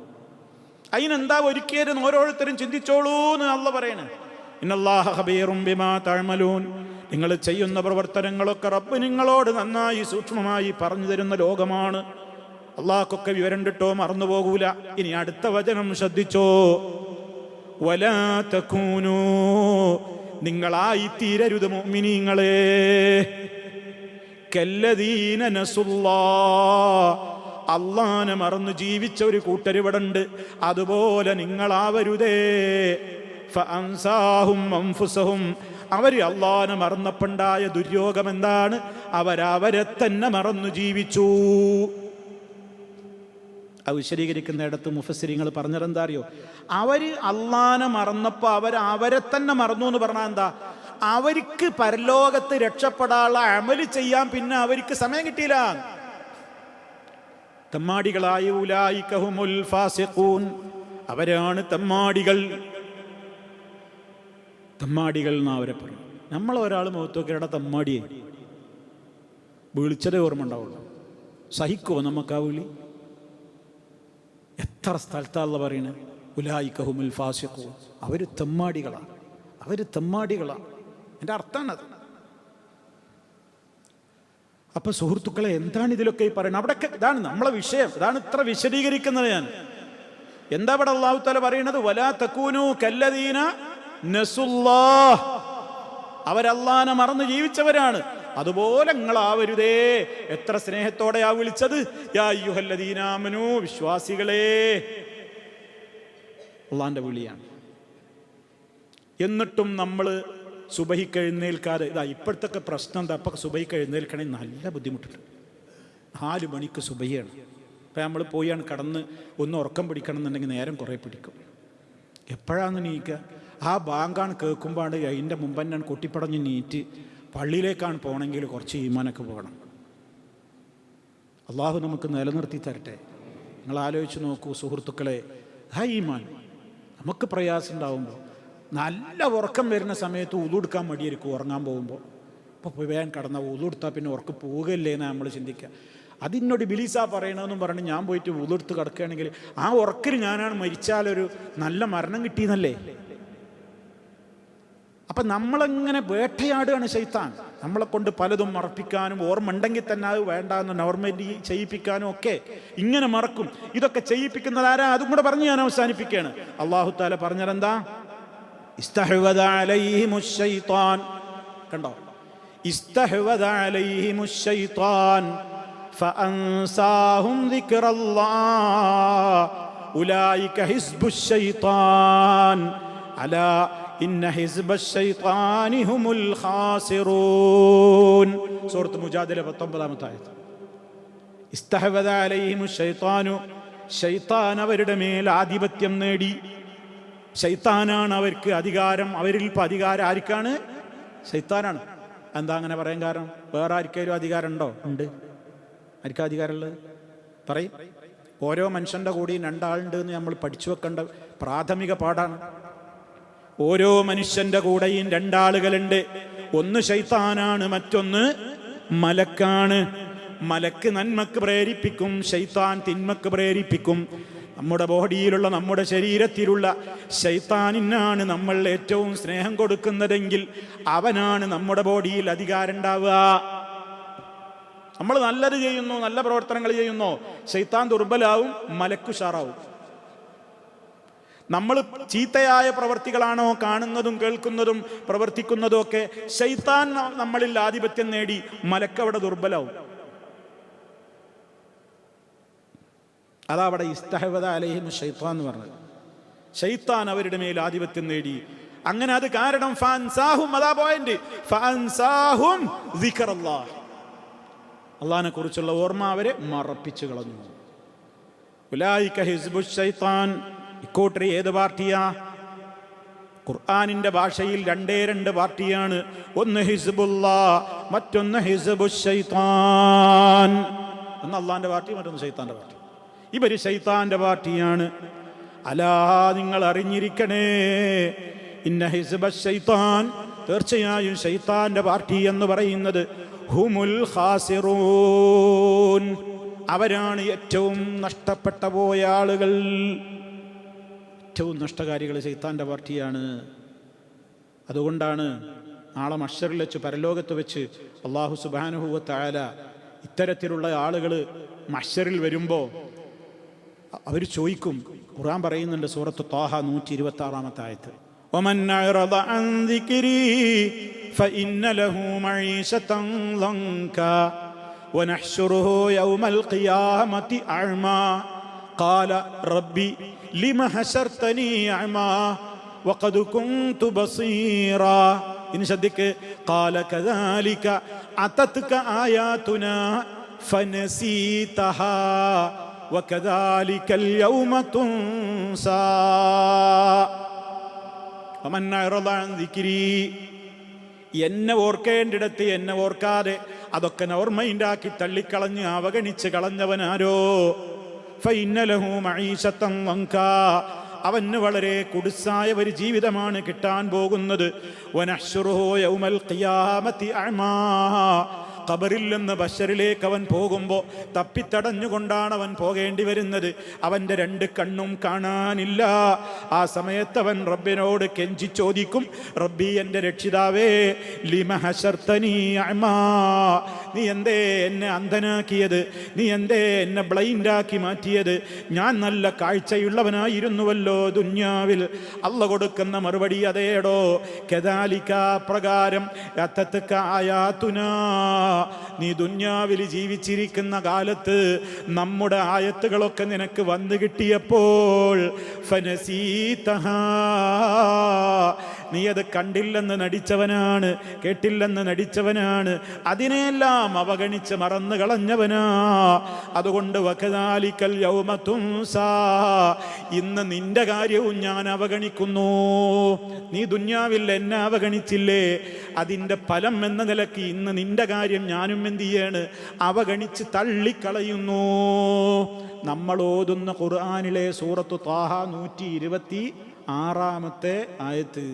അതിനെന്താ ഒരുക്കിയതെന്ന് ഓരോരുത്തരും ചിന്തിച്ചോളൂ എന്ന് അല്ലാഹ് പറയണേ. ഇന്നല്ലാഹ ഖബീറും ബിമാ തഅമലൂൻ. നിങ്ങൾ ചെയ്യുന്ന പ്രവർത്തനങ്ങളൊക്കെ റബ്ബ് നിങ്ങളോട് നന്നായി സൂക്ഷ്മമായി പറഞ്ഞു തരുന്ന ലോകമാണ്. അള്ളാഹ്ക്കൊക്കെ വിവരം കിട്ടോ, മറന്നു പോകൂല. ഇനി അടുത്ത വചനം ശ്രദ്ധിച്ചോ. വലാ തകൂനൂ, നിങ്ങളായി തീരരുത് മുഅ്മിനീങ്ങളെ, കല്ലദീന നസുല്ലാഹ്, അള്ളാനെ മറന്നു ജീവിച്ച ഒരു കൂട്ടരിവിടുണ്ട്. അതുപോലെ നിങ്ങളാവരുതേ. ഫഅൻസാഹും അൻഫുസഹും, അവർ അള്ളാനെ മറന്നപ്പോണ്ടായ ദുര്യോഗം എന്താണ്? അവരവരെ തന്നെ മറന്നു ജീവിച്ചു. അത് വിശദീകരിക്കുന്നിടത്ത് മുഫസ്സിരിങ്ങൾ പറഞ്ഞതെന്താ അറിയോ? അവര് അള്ളാനെ മറന്നപ്പോൾ അവരെ തന്നെ മറന്നു എന്ന് പറഞ്ഞാൽ എന്താ? അവർക്ക് പരലോകത്ത് രക്ഷപ്പെടാനുള്ള അമല് ചെയ്യാൻ പിന്നെ അവർക്ക് സമയം കിട്ടിയില്ല. തെമ്മാടികളായ ഉലൈക ഹുമുൽ ഫാസിഖൂൻ, അവരാണ് തെമ്മാടികൾ. തെമ്മാടികൾ എന്ന് അവരെ പറയും. നമ്മളൊരാൾ മുഖത്ത് നോക്കിയുടെ തെമ്മാടിയെ വിളിച്ചതേ ഓർമ്മ ഉണ്ടാവുള്ളൂ. സഹിക്കുമോ നമുക്ക് ആ വിളി? എത്ര സ്ഥലത്താണല്ലോ പറയണത്, ഉലൈക ഹുമുൽ ഫാസിഖൂൻ, അവർ തെമ്മാടികളാണ്, അവർ തെമ്മാടികളാണ്. എൻ്റെ അർത്ഥമാണത്. അപ്പൊ സുഹൃത്തുക്കളെ, എന്താണ് ഇതിലൊക്കെ ഈ പറയുന്നത്? അവിടെയൊക്കെ ഇതാണ് നമ്മളെ വിഷയം, ഇതാണ് ഇത്ര വിശദീകരിക്കുന്നത് ഞാൻ. എന്താ ഇവിടെ അല്ലാഹു തആല പറയുന്നത്? വലാ തകൂനു കല്ലദീന നസുല്ലാഹ്, അവരല്ലാഹനെ മറന്ന് ജീവിച്ചവരാണ്, അതുപോലെ നിങ്ങളാവരുതേ. എത്ര സ്നേഹത്തോടെയാ വിളിച്ചത്, യാ അയ്യുഹല്ലദീന ആമനൂ, വിശ്വാസികളെ. അള്ളാന്റെ വിളിയാണ്. എന്നിട്ടും നമ്മൾ സുബഹിക്ക് എഴുന്നേൽക്കാതെ, ഇതാ ഇപ്പോഴത്തെ പ്രശ്നം എന്താ, അപ്പം സുബഹിക്ക് എഴുന്നേൽക്കണമെങ്കിൽ നല്ല ബുദ്ധിമുട്ടുണ്ട്. 4 മണിക്ക് സുബഹിയാണ്. അപ്പം നമ്മൾ പോയാണ് കടന്ന് ഒന്ന് ഉറക്കം പിടിക്കണം എന്നുണ്ടെങ്കിൽ നേരം കുറേ പിടിക്കും. എപ്പോഴാണ് നീക്കുക? ആ ബാങ്കാണ് കേൾക്കുമ്പോഴാണ് അതിൻ്റെ മുമ്പ് തന്നെയാണ് കൊട്ടിപ്പടഞ്ഞ് നീറ്റ് പള്ളിയിലേക്കാണ് പോകണമെങ്കിൽ കുറച്ച് ഈമാനൊക്കെ പോകണം. അള്ളാഹു നമുക്ക് നിലനിർത്തി തരട്ടെ. നിങ്ങൾ ആലോചിച്ച് നോക്കൂ സുഹൃത്തുക്കളെ, ആ ഈമാൻ നമുക്ക് പ്രയാസം ഉണ്ടാവുമ്പോൾ, നല്ല ഉറക്കം വരുന്ന സമയത്ത് ഉളുടുക്കാൻ മടിയായിരിക്കും ഉറങ്ങാൻ പോകുമ്പോൾ. ഇപ്പോൾ വേഗം കടന്നാൽ ഉളുടുത്താൽ പിന്നെ ഉറക്കം പോവുകയല്ലേ എന്നാണ് നമ്മൾ ചിന്തിക്കുക. അതിനോട് ബിലീസാ പറയണമെന്നും പറഞ്ഞ് ഞാൻ പോയിട്ട് ഉളുടുത്ത് കിടക്കുകയാണെങ്കിൽ ആ ഉറക്കിൽ ഞാനാണ് മരിച്ചാലൊരു നല്ല മരണം കിട്ടിയെന്നല്ലേ. അപ്പം നമ്മളെങ്ങനെ വേട്ടയാടുകയാണ് ശൈത്താൻ. നമ്മളെ കൊണ്ട് പലതും മറപ്പിക്കാനും, ഓർമ്മ ഉണ്ടെങ്കിൽ തന്നെ അത് വേണ്ടാന്ന് നോർമലി ചെയ്യിപ്പിക്കാനും ഒക്കെ ഇങ്ങനെ മറക്കും. ഇതൊക്കെ ചെയ്യിപ്പിക്കുന്നത് ആരാ? അതും കൂടെ പറഞ്ഞ് ഞാൻ അവസാനിപ്പിക്കുകയാണ്. അല്ലാഹു തആല പറഞ്ഞതെന്താ? ഇസ്തഹ്വദ അലൈഹിമുശ് ശൈത്താൻ. കണ്ടോ? ഇസ്തഹ്വദ അലൈഹിമുശ് ശൈത്താൻ ഫഅൻസാഹും ദിക്റല്ലാഹ് ഉലൈക ഹിസ്ബുശ് ശൈത്താൻ അലാ ഇന്ന ഹിസ്ബശ് ശൈത്താനി ഹുമുൽ ഖാസിറൂൻ. സൂറത്ത് മുജാദില 19-ാമത്തെ ആയത്ത്. ഇസ്തഹ്വദ അലൈഹിമുശ് ശൈത്താനു, ശൈത്താൻ അവരുടെ മേൽ ആധിപത്യം നേടി. ശൈത്താനാണ് അവർക്ക് അധികാരം. അവരിൽ ഇപ്പം അധികാരം ആർക്കാണ്? ശൈത്താനാണ്. എന്താ അങ്ങനെ പറയാൻ കാരണം? വേറെ ആർക്കെങ്കിലും അധികാരം ഉണ്ടോ? ഉണ്ട്. ആർക്കാ അധികാരമുള്ളത്? പറയും. ഓരോ മനുഷ്യൻ്റെ കൂടെയും 2 ആളുണ്ട് എന്ന് നമ്മൾ പഠിച്ചു വെക്കേണ്ട പ്രാഥമിക പാഠാണ്. ഓരോ മനുഷ്യന്റെ കൂടെയും 2 ആളുകളുണ്ട്. ഒന്ന് ശൈത്താനാണ്, മറ്റൊന്ന് മലക്കാണ്. മലക്ക് നന്മക്ക് പ്രേരിപ്പിക്കും, ശൈത്താൻ തിന്മക്ക് പ്രേരിപ്പിക്കും. നമ്മുടെ ബോഡിയിലുള്ള, നമ്മുടെ ശരീരത്തിലുള്ള ശൈത്താനിനാണ് നമ്മൾ ഏറ്റവും സ്നേഹം കൊടുക്കുന്നതെങ്കിൽ അവനാണ് നമ്മുടെ ബോഡിയിൽ അധികാരം ഉണ്ടാവുക. നമ്മൾ നല്ലത് ചെയ്യുന്നു, നല്ല പ്രവർത്തനങ്ങൾ ചെയ്യുന്നു, ശൈത്താൻ ദുർബലാവും, മലക്ക് ഉഷാറാവും. നമ്മൾ ചീത്തയായ പ്രവർത്തികളാണോ കാണുന്നതും കേൾക്കുന്നതും പ്രവർത്തിക്കുന്നതും ഒക്കെ, ശൈത്താൻ നമ്മളിൽ ആധിപത്യം നേടി മലക്ക് അവിടെ ദുർബലാവും. അതാ അവിടെ ഇസ്തഹ്വദ അലൈഹിമുശ് ശൈത്താൻ എന്ന് പറഞ്ഞത്. ശൈത്താൻ അവരുടെ മേൽ ആധിപത്യം നേടി. അങ്ങനെ അത് കാരണം ഫഅൻസാഹും, അതാ പോയിന്റ്, ഫഅൻസാഹും ദിക്റല്ലാഹ്, അള്ളാഹിനെ കുറിച്ചുള്ള ഓർമ്മ അവരെ മറപ്പിച്ചു കളഞ്ഞു. ഉലൈക ഹിസ്ബുശ് ശൈത്താൻ, ഇക്കോട്ടർ ഏത് പാർട്ടിയാ? ഖുർആനിന്റെ ഭാഷയിൽ 2 പാർട്ടിയാണ്. ഒന്ന് ഹിസ്ബുല്ലാഹ്, മറ്റൊന്ന് ഹിസ്ബുശ് ശൈത്താൻ. ഒന്ന് അള്ളാഹിന്റെ പാർട്ടി, മറ്റൊന്ന് ശൈത്താന്റെ പാർട്ടി. ഇവര് ശൈത്താന്റെ പാർട്ടിയാണ്. അലാ, നിങ്ങൾ അറിഞ്ഞിരിക്കണേ, ഇന്ന ഹിസ്ബശ് ശൈത്താൻ, തീർച്ചയായും ശൈത്താന്റെ പാർട്ടി എന്ന് പറയുന്നത് ഹുമുൽ ഖാസിറൂൻ, അവരാണ് ഏറ്റവും നഷ്ടപ്പെട്ട പോയ ആളുകൾ. ഏറ്റവും നഷ്ടകാരികൾ ശൈത്താന്റെ പാർട്ടിയാണ്. അതുകൊണ്ടാണ് നാളെ മഹ്ശറിൽ വെച്ച്, പരലോകത്ത് വെച്ച് അല്ലാഹു സുബ്ഹാനഹു വ തആല ഇത്തരത്തിലുള്ള ആളുകൾ മഹ്ശറിൽ വരുമ്പോൾ അവർ ചോദിക്കും. ഖുർആൻ പറയുന്നുണ്ട്, സൂറത്ത് ത്വാഹ 126-ാമത്തെ ആയത്ത്, വമൻ അഅറദ അൻ ദിക്രി ഫഇന്ന ലഹു മഈശതൻ ലൻകാ വനഹ്ശുറുഹു യൗമൽ ഖിയാമത്തി അഅ്മാ ഖാല റബ്ബി ലിമ ഹശർതനി അഅ്മാ വഖദ് കുൻതു ബസീറാ. ഇനി ശ്രദ്ധിക്ക്, ഖാല കദാലിക അതത്ക ആയാതുനാ ഫനസീതഹാ വകദാലികൽ യൗമ തുൻസാ വമൻ അഅറദ അൻ ദിക്രി, എന്നെ ഓർക്കേണ്ടിടത്ത് എന്നെ ഓർക്കാതെ അതൊക്കെ ഓർമ്മയിണ്ടാക്കി തള്ളിക്കളഞ്ഞ് അവഗണിച്ച് കളഞ്ഞവനാരോ, ഫഇന്ന ലഹു മഈശതൻ ലൻകാ, അവന് വളരെ കുടുസായ ഒരു ജീവിതമാണ് കിട്ടാൻ പോകുന്നത്. വനഹ്ശുറുഹു യൗമൽ ഖിയാമത്തി അഅ്മാ, ഖബറിൽ നിന്ന് ബശറിലേക്ക് അവൻ പോകുമ്പോൾ തപ്പിത്തടഞ്ഞുകൊണ്ടാണ് അവൻ പോകേണ്ടി വരുന്നത്. അവൻ്റെ 2 കണ്ണും കാണാനില്ല. ആ സമയത്ത് അവൻ റബ്ബിനോട് കെഞ്ചി ചോദിക്കും, റബ്ബി, എൻ്റെ രക്ഷിതാവേ, ലിമ ഹശർതനീ അഅ്മാ, നീ എന്തേ എന്നെ അന്ധനാക്കിയത്? നീ എന്തേ എന്നെ ബ്ലൈൻഡാക്കി മാറ്റിയത്? ഞാൻ നല്ല കാഴ്ചയുള്ളവനായിരുന്നുവല്ലോ ദുന്യാവിൽ. അള്ള കൊടുക്കുന്ന മറുപടി അതേടോ, കദാലിക, പ്രകാരം, ആയാതുനാ, നീ ദുന്യാവിൽ ജീവിച്ചിരിക്കുന്ന കാലത്ത് നമ്മുടെ ആയത്തുകളൊക്കെ നിനക്ക് വന്നു കിട്ടിയപ്പോൾ ഫനസീതഹാ, നീ അത് കണ്ടില്ലെന്ന് നടിച്ചവനാണ്, കേട്ടില്ലെന്ന് നടിച്ചവനാണ്, അതിനെല്ലാം അവഗണിച്ച് മറന്നു കളഞ്ഞവനാ. അതുകൊണ്ട് വകദാലികൽ യൗമ തുൻസാ, ഇന്ന് നിന്റെ കാര്യവും ഞാൻ അവഗണിക്കുന്നു. നീ ദുന്യാവിൽ എന്നെ അവഗണിച്ചില്ലേ, അതിൻ്റെ ഫലം എന്ന നിലയ്ക്ക് ഇന്ന് നിന്റെ കാര്യം ഞാനും എന്ത് ചെയ്യാണ്? അവഗണിച്ച് തള്ളിക്കളയുന്നു. നമ്മൾ ഓതുന്ന ഖുർആനിലെ സൂറത്തു ത്വാഹ 126 ആയത്ത്.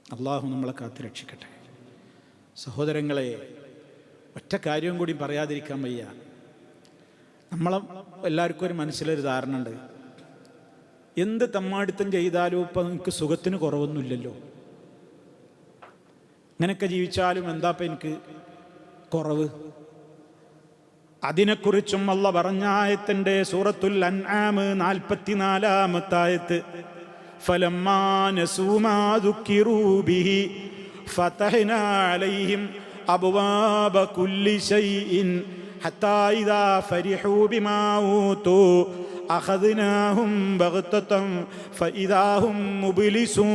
അള്ളാഹു നമ്മളെ കാത്തു രക്ഷിക്കട്ടെ. സഹോദരങ്ങളെ, ഒറ്റ കാര്യം കൂടി പറയാതിരിക്കാൻ വയ്യ. നമ്മളെ എല്ലാവർക്കും ഒരു മനസ്സിലൊരു ധാരണ ഉണ്ട്, എന്ത് തമ്മാടിത്തം ചെയ്താലും ഇപ്പം എനിക്ക് സുഖത്തിന് കുറവൊന്നുമില്ലല്ലോ, ഇങ്ങനെയൊക്കെ ജീവിച്ചാലും എന്താപ്പം എനിക്ക് കുറവ്. അതിനെക്കുറിച്ചും അല്ലാഹ് പറഞ്ഞ ആയത്തിൻ്റെ സൂറത്തുൽ അൻആം 44 ആയത്ത്, ഫലമ്മാ നസൂ മാ ദുക്കിറൂ ബിഹി ഫതഹ്നാ അലൈഹിം അബ്വാബ കുല്ലി ശൈഇൻ ഹത്താ ഇദാ ഫരിഹൂ ബിമാ ഊതൂ അഖദ്നാഹും ബഗ്തതൻ ഫഇദാ ഹും മുബ്ലിസൂൻ.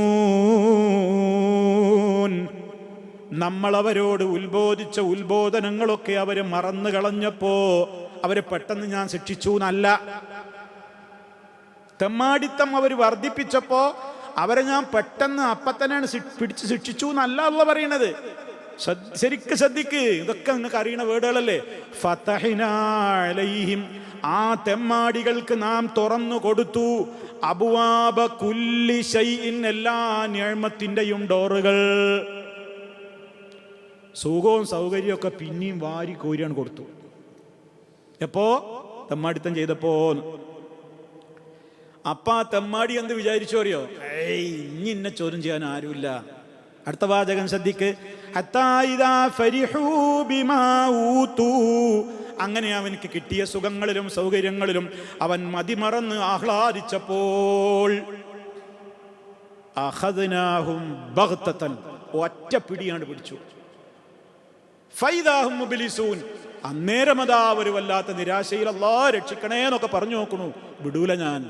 നമ്മളവരോട് ഉത്ബോധിച്ച ഉത്ബോധനങ്ങളൊക്കെ അവർ മറന്നു കളഞ്ഞപ്പോ അവരെ പെട്ടെന്ന് ഞാൻ ശിക്ഷിച്ചു എന്നല്ല. തെമ്മാടിത്തം അവർ വർദ്ധിപ്പിച്ചപ്പോ അവരെ ഞാൻ പെട്ടെന്ന് അപ്പത്തന്നെയാണ് പിടിച്ച് ശിക്ഷിച്ചു എന്നല്ല അല്ലാഹ് പറയണത്. ശരിക്ക് ശ്രദ്ധിക്ക്, ഇതൊക്കെ നിങ്ങൾക്ക് അറിയണ വേർഡുകളല്ലേ. ഫതഹ്നാ അലൈഹിം, ആ തെമ്മാടികൾക്ക് നാം തുറന്നു കൊടുത്തു, അബ്വാബ കുല്ലി ശൈഇൻ, എല്ലാ നിഅമത്തിന്റെയും ഡോറുകൾ. സുഖവും സൗകര്യമൊക്കെ പിന്നെയും വാരി കോരിയാണ് കൊടുത്തു. എപ്പോ? തെമ്മാടിത്തം ചെയ്തപ്പോ. അപ്പ ആ തെമ്മാടി എന്ത് വിചാരിച്ചു അറിയോ? ഇനി എന്നെ ചോദ്യം ചെയ്യാൻ ആരുമില്ല. അടുത്ത വാചകം ശ്രദ്ധിക്ക്, ഹത്താ ഇദാ ഫരിഹൂ ബിമാ ഊതൂ, അങ്ങനെ അവനക്ക് കിട്ടിയ സുഖങ്ങളിലും സൗകര്യങ്ങളിലും അവൻ മതിമറന്ന് ആഹ്ലാദിച്ചപ്പോൾ അഖദ്നാഹും ബഗ്തതൻ, ഒറ്റ പിടിയാണ് പിടിച്ചു. ഫൈദാ ഹും മുബ്ലിസൂൻ, അന്നേരം അതാ ഒരു വല്ലാത്ത നിരാശയിൽ അല്ലാഹ് രക്ഷിക്കണേ എന്നൊക്കെ പറഞ്ഞു നോക്കണു. വിടൂല ഞാൻ.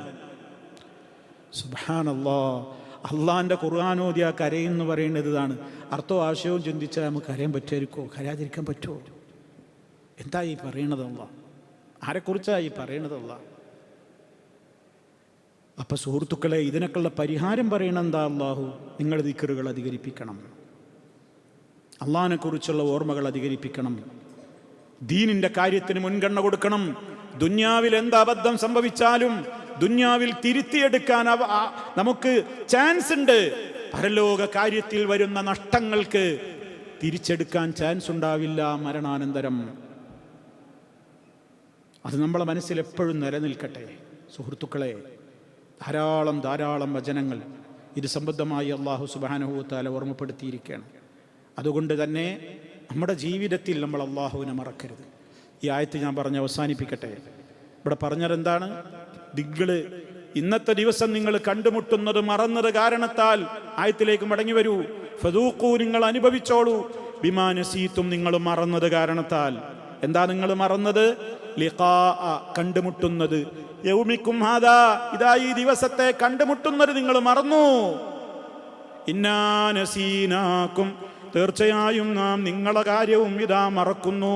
സുബ്ഹാനല്ലാഹ്. അള്ളാഹിൻ്റെ ഖുർആൻ ഓതിയാ കരയെന്ന് പറയുന്നത് ഇതാണ്. അർത്ഥവും ആശയവും ചിന്തിച്ചാൽ നമുക്ക് കരയാൻ പറ്റുമായിരിക്കോ? കരയാതിരിക്കാൻ പറ്റുമോ? എന്താ ഈ പറയണത് അല്ലാഹ്? ആരെക്കുറിച്ചാ ഈ പറയണത് അല്ലാഹ്? അപ്പൊ സുഹൃത്തുക്കളെ, ഇതിനൊക്കെയുള്ള പരിഹാരം പറയണ എന്താ? അല്ലാഹു നിങ്ങൾ ദിക്റുകൾ അധികരിപ്പിക്കണം, അള്ളാഹിനെ കുറിച്ചുള്ള ഓർമ്മകൾ അധികരിപ്പിക്കണം, ദീനിന്റെ കാര്യത്തിന് മുൻഗണന കൊടുക്കണം. ദുന്യാവിൽ എന്ത് അബദ്ധം സംഭവിച്ചാലും ദുന്യാവിൽ തിരുത്തിയെടുക്കാൻ നമുക്ക് ചാൻസ് ഉണ്ട്. പരലോക കാര്യത്തിൽ വരുന്ന നഷ്ടങ്ങൾക്ക് തിരിച്ചെടുക്കാൻ ചാൻസ് ഉണ്ടാവില്ല മരണാനന്തരം. അത് നമ്മളെ മനസ്സിൽ എപ്പോഴും നിലനിൽക്കട്ടെ. സുഹൃത്തുക്കളെ, ധാരാളം ധാരാളം വചനങ്ങൾ ഇത് സംബന്ധമായി അല്ലാഹു സുബ്ഹാനഹു വ തആല ഓർമ്മപ്പെടുത്തിയിരിക്കുകയാണ്. അതുകൊണ്ട് തന്നെ നമ്മുടെ ജീവിതത്തിൽ നമ്മൾ അല്ലാഹുവിനെ മറക്കരുത്. ഈ ആയത്ത് ഞാൻ പറഞ്ഞ് അവസാനിപ്പിക്കട്ടെ. ഇവിടെ പറഞ്ഞതെന്താണ്? നിങ്ങൾ ഇന്നത്തെ ദിവസം നിങ്ങൾ കണ്ടുമുട്ടുന്നത് മറന്നത് കാരണത്താൽ ആയത്തിലേക്ക് മടങ്ങി വരൂ. ഫദൂഖൂ, നിങ്ങൾ അനുഭവിച്ചോളൂ. ബിമാ നസീതും, നിങ്ങൾ മറന്നത് കാരണത്താൽ. എന്താ നിങ്ങൾ മറന്നത്? ലിഖാ, കണ്ടുമുട്ടുന്നത്. യൗമിക്കും ഹാദാ, ഇതാ ഈ ദിവസത്തെ കണ്ടുമുട്ടുന്നത് നിങ്ങൾ മറന്നു. ഇന്നാ നസീനാക്കും, തീർച്ചയായും നാം നിങ്ങളെ കാര്യവും ഇതാ മറക്കുന്നു.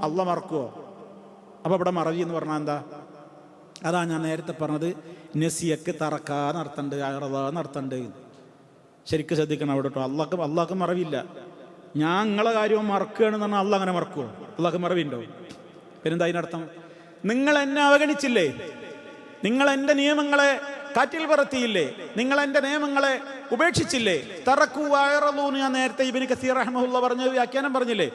അല്ലാഹ് മറക്കുവോ? അപ്പൊ ഇവിടെ മറവി എന്ന് പറഞ്ഞാൽ എന്താ? അതാ ഞാൻ നേരത്തെ പറഞ്ഞത്, നസിയക്ക് തറക്കാന്നർത്ഥമുണ്ട്, അറന്നർത്ഥമുണ്ട്. ശരിക്കും ശ്രദ്ധിക്കണം അവിടെ കേട്ടോ. അള്ളാഹ്ക്ക് മറവില്ല. ഞാൻ നിങ്ങളെ കാര്യവും മറക്കുകയാണെന്ന് പറഞ്ഞാൽ അള്ളാഹ് അങ്ങനെ മറക്കുമോ? അള്ളാഹ്ക്ക് മറവിണ്ടോ? പിന്നെന്താ അതിനർത്ഥം? നിങ്ങൾ എന്നെ അവഗണിച്ചില്ലേ, നിങ്ങൾ എൻ്റെ നിയമങ്ങളെ കാറ്റിൽ പറത്തിയില്ലേ, നിങ്ങൾ എൻ്റെ നിയമങ്ങളെ ഉപേക്ഷിച്ചില്ലേ. തറക്കൂ വഅറളൂന് ഞാൻ നേരത്തെ ഇബ്നു കസീർ റഹ്മഹുള്ള പറഞ്ഞ വ്യാഖ്യാനം പറഞ്ഞില്ലേ,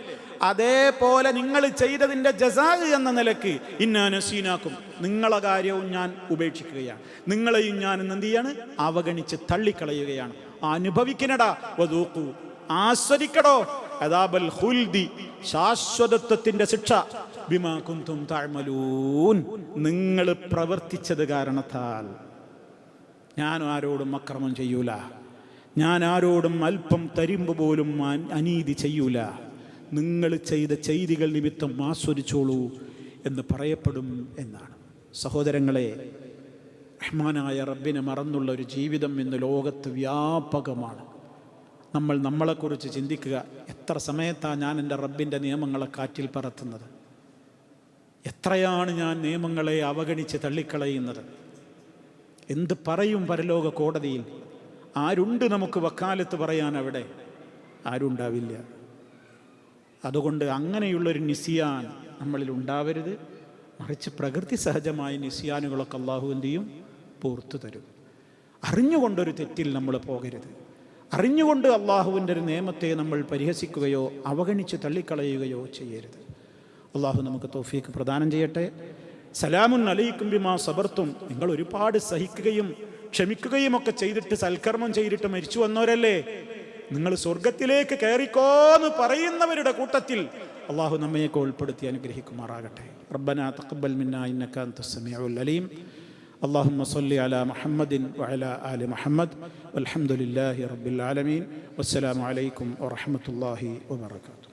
അതേപോലെ നിങ്ങൾ ചെയ്തതിൻ്റെ ജസാ എന്ന നിലക്ക് ഇന്നാ നസീനാക്കും, നിങ്ങളെ കാര്യവും ഞാൻ ഉപേക്ഷിക്കുകയാണ്, നിങ്ങളെയും ഞാൻ എന്ത് ചെയ്യാണ്, അവഗണിച്ച് തള്ളിക്കളയുകയാണ്. അനുഭവിക്കണടാ, വദൂഖു, ആസ്വദിക്കടോ, അദാബൽ ഖുൽദി, ശാശ്വതത്വത്തിന്റെ ശിക്ഷ, ബിമാ കുന്തും തഅമലൂൻ, നിങ്ങൾ പ്രവർത്തിച്ചത് കാരണത്താൽ. ഞാൻ ആരോടും അക്രമം ചെയ്യൂല, ഞാൻ ആരോടും അല്പം തരിമ്പ് പോലും അനീതി ചെയ്യൂല, നിങ്ങൾ ചെയ്ത ചെയ്തികൾ നിമിത്തം ആസ്വദിച്ചോളൂ എന്ന് പറയപ്പെടും എന്നാണ്. സഹോദരങ്ങളെ, റഹ്മാനായ റബ്ബിനെ മറന്നുള്ള ഒരു ജീവിതം ഇന്ന് ലോകത്ത് വ്യാപകമാണ്. നമ്മൾ നമ്മളെക്കുറിച്ച് ചിന്തിക്കുക. എത്ര സമയത്താണ് ഞാൻ എൻ്റെ റബ്ബിൻ്റെ നിയമങ്ങളെ കാറ്റിൽ പറത്തുന്നത്? എത്രയാണ് ഞാൻ നിയമങ്ങളെ അവഗണിച്ച് തള്ളിക്കളയുന്നത്? എന്ത് പറയും പരലോക കോടതിയിൽ? ആരുണ്ട് നമുക്ക് വക്കാലത്ത് പറയാൻ? അവിടെ ആരുണ്ടാവില്ല. അതുകൊണ്ട് അങ്ങനെയുള്ളൊരു നിസിയാൻ നമ്മളിൽ ഉണ്ടാവരുത്. മറിച്ച് പ്രകൃതി സഹജമായ നിസിയാനുകളൊക്കെ അള്ളാഹു എന്ത് ചെയ്യും? പുറത്തു തരും. അറിഞ്ഞുകൊണ്ടൊരു തെറ്റിൽ നമ്മൾ പോകരുത്. അറിഞ്ഞുകൊണ്ട് അള്ളാഹുവിൻ്റെ ഒരു നിയമത്തെ നമ്മൾ പരിഹസിക്കുകയോ അവഗണിച്ച് തള്ളിക്കളയുകയോ ചെയ്യരുത്. അള്ളാഹു നമുക്ക് തൗഫീഖ് പ്രദാനം ചെയ്യട്ടെ. സലാമുൻ അലൈക്കും ബിമാ സബർത്തും, നിങ്ങൾ ഒരുപാട് സഹിക്കുകയും ക്ഷമിക്കുകയും ഒക്കെ ചെയ്തിട്ട് സൽക്കർമ്മം ചെയ്തിട്ട് മരിച്ചു വന്നവരല്ലേ, നിങ്ങൾ സ്വർഗത്തിലേക്ക് കയറിക്കോന്ന് പറയുന്നവരുടെ കൂട്ടത്തിൽ അള്ളാഹു നമ്മയൊക്കെ ഉൾപ്പെടുത്തി അനുഗ്രഹിക്കുമാറാകട്ടെ. റബ്ബനാ തഖബ്ബൽ മിന്നാ ഇന്നക അൻതസ് സമീഉൽ അലീം. اللهم صل على محمد وعلى آل محمد والحمد لله رب العالمين والسلام عليكم ورحمة الله وبركاته.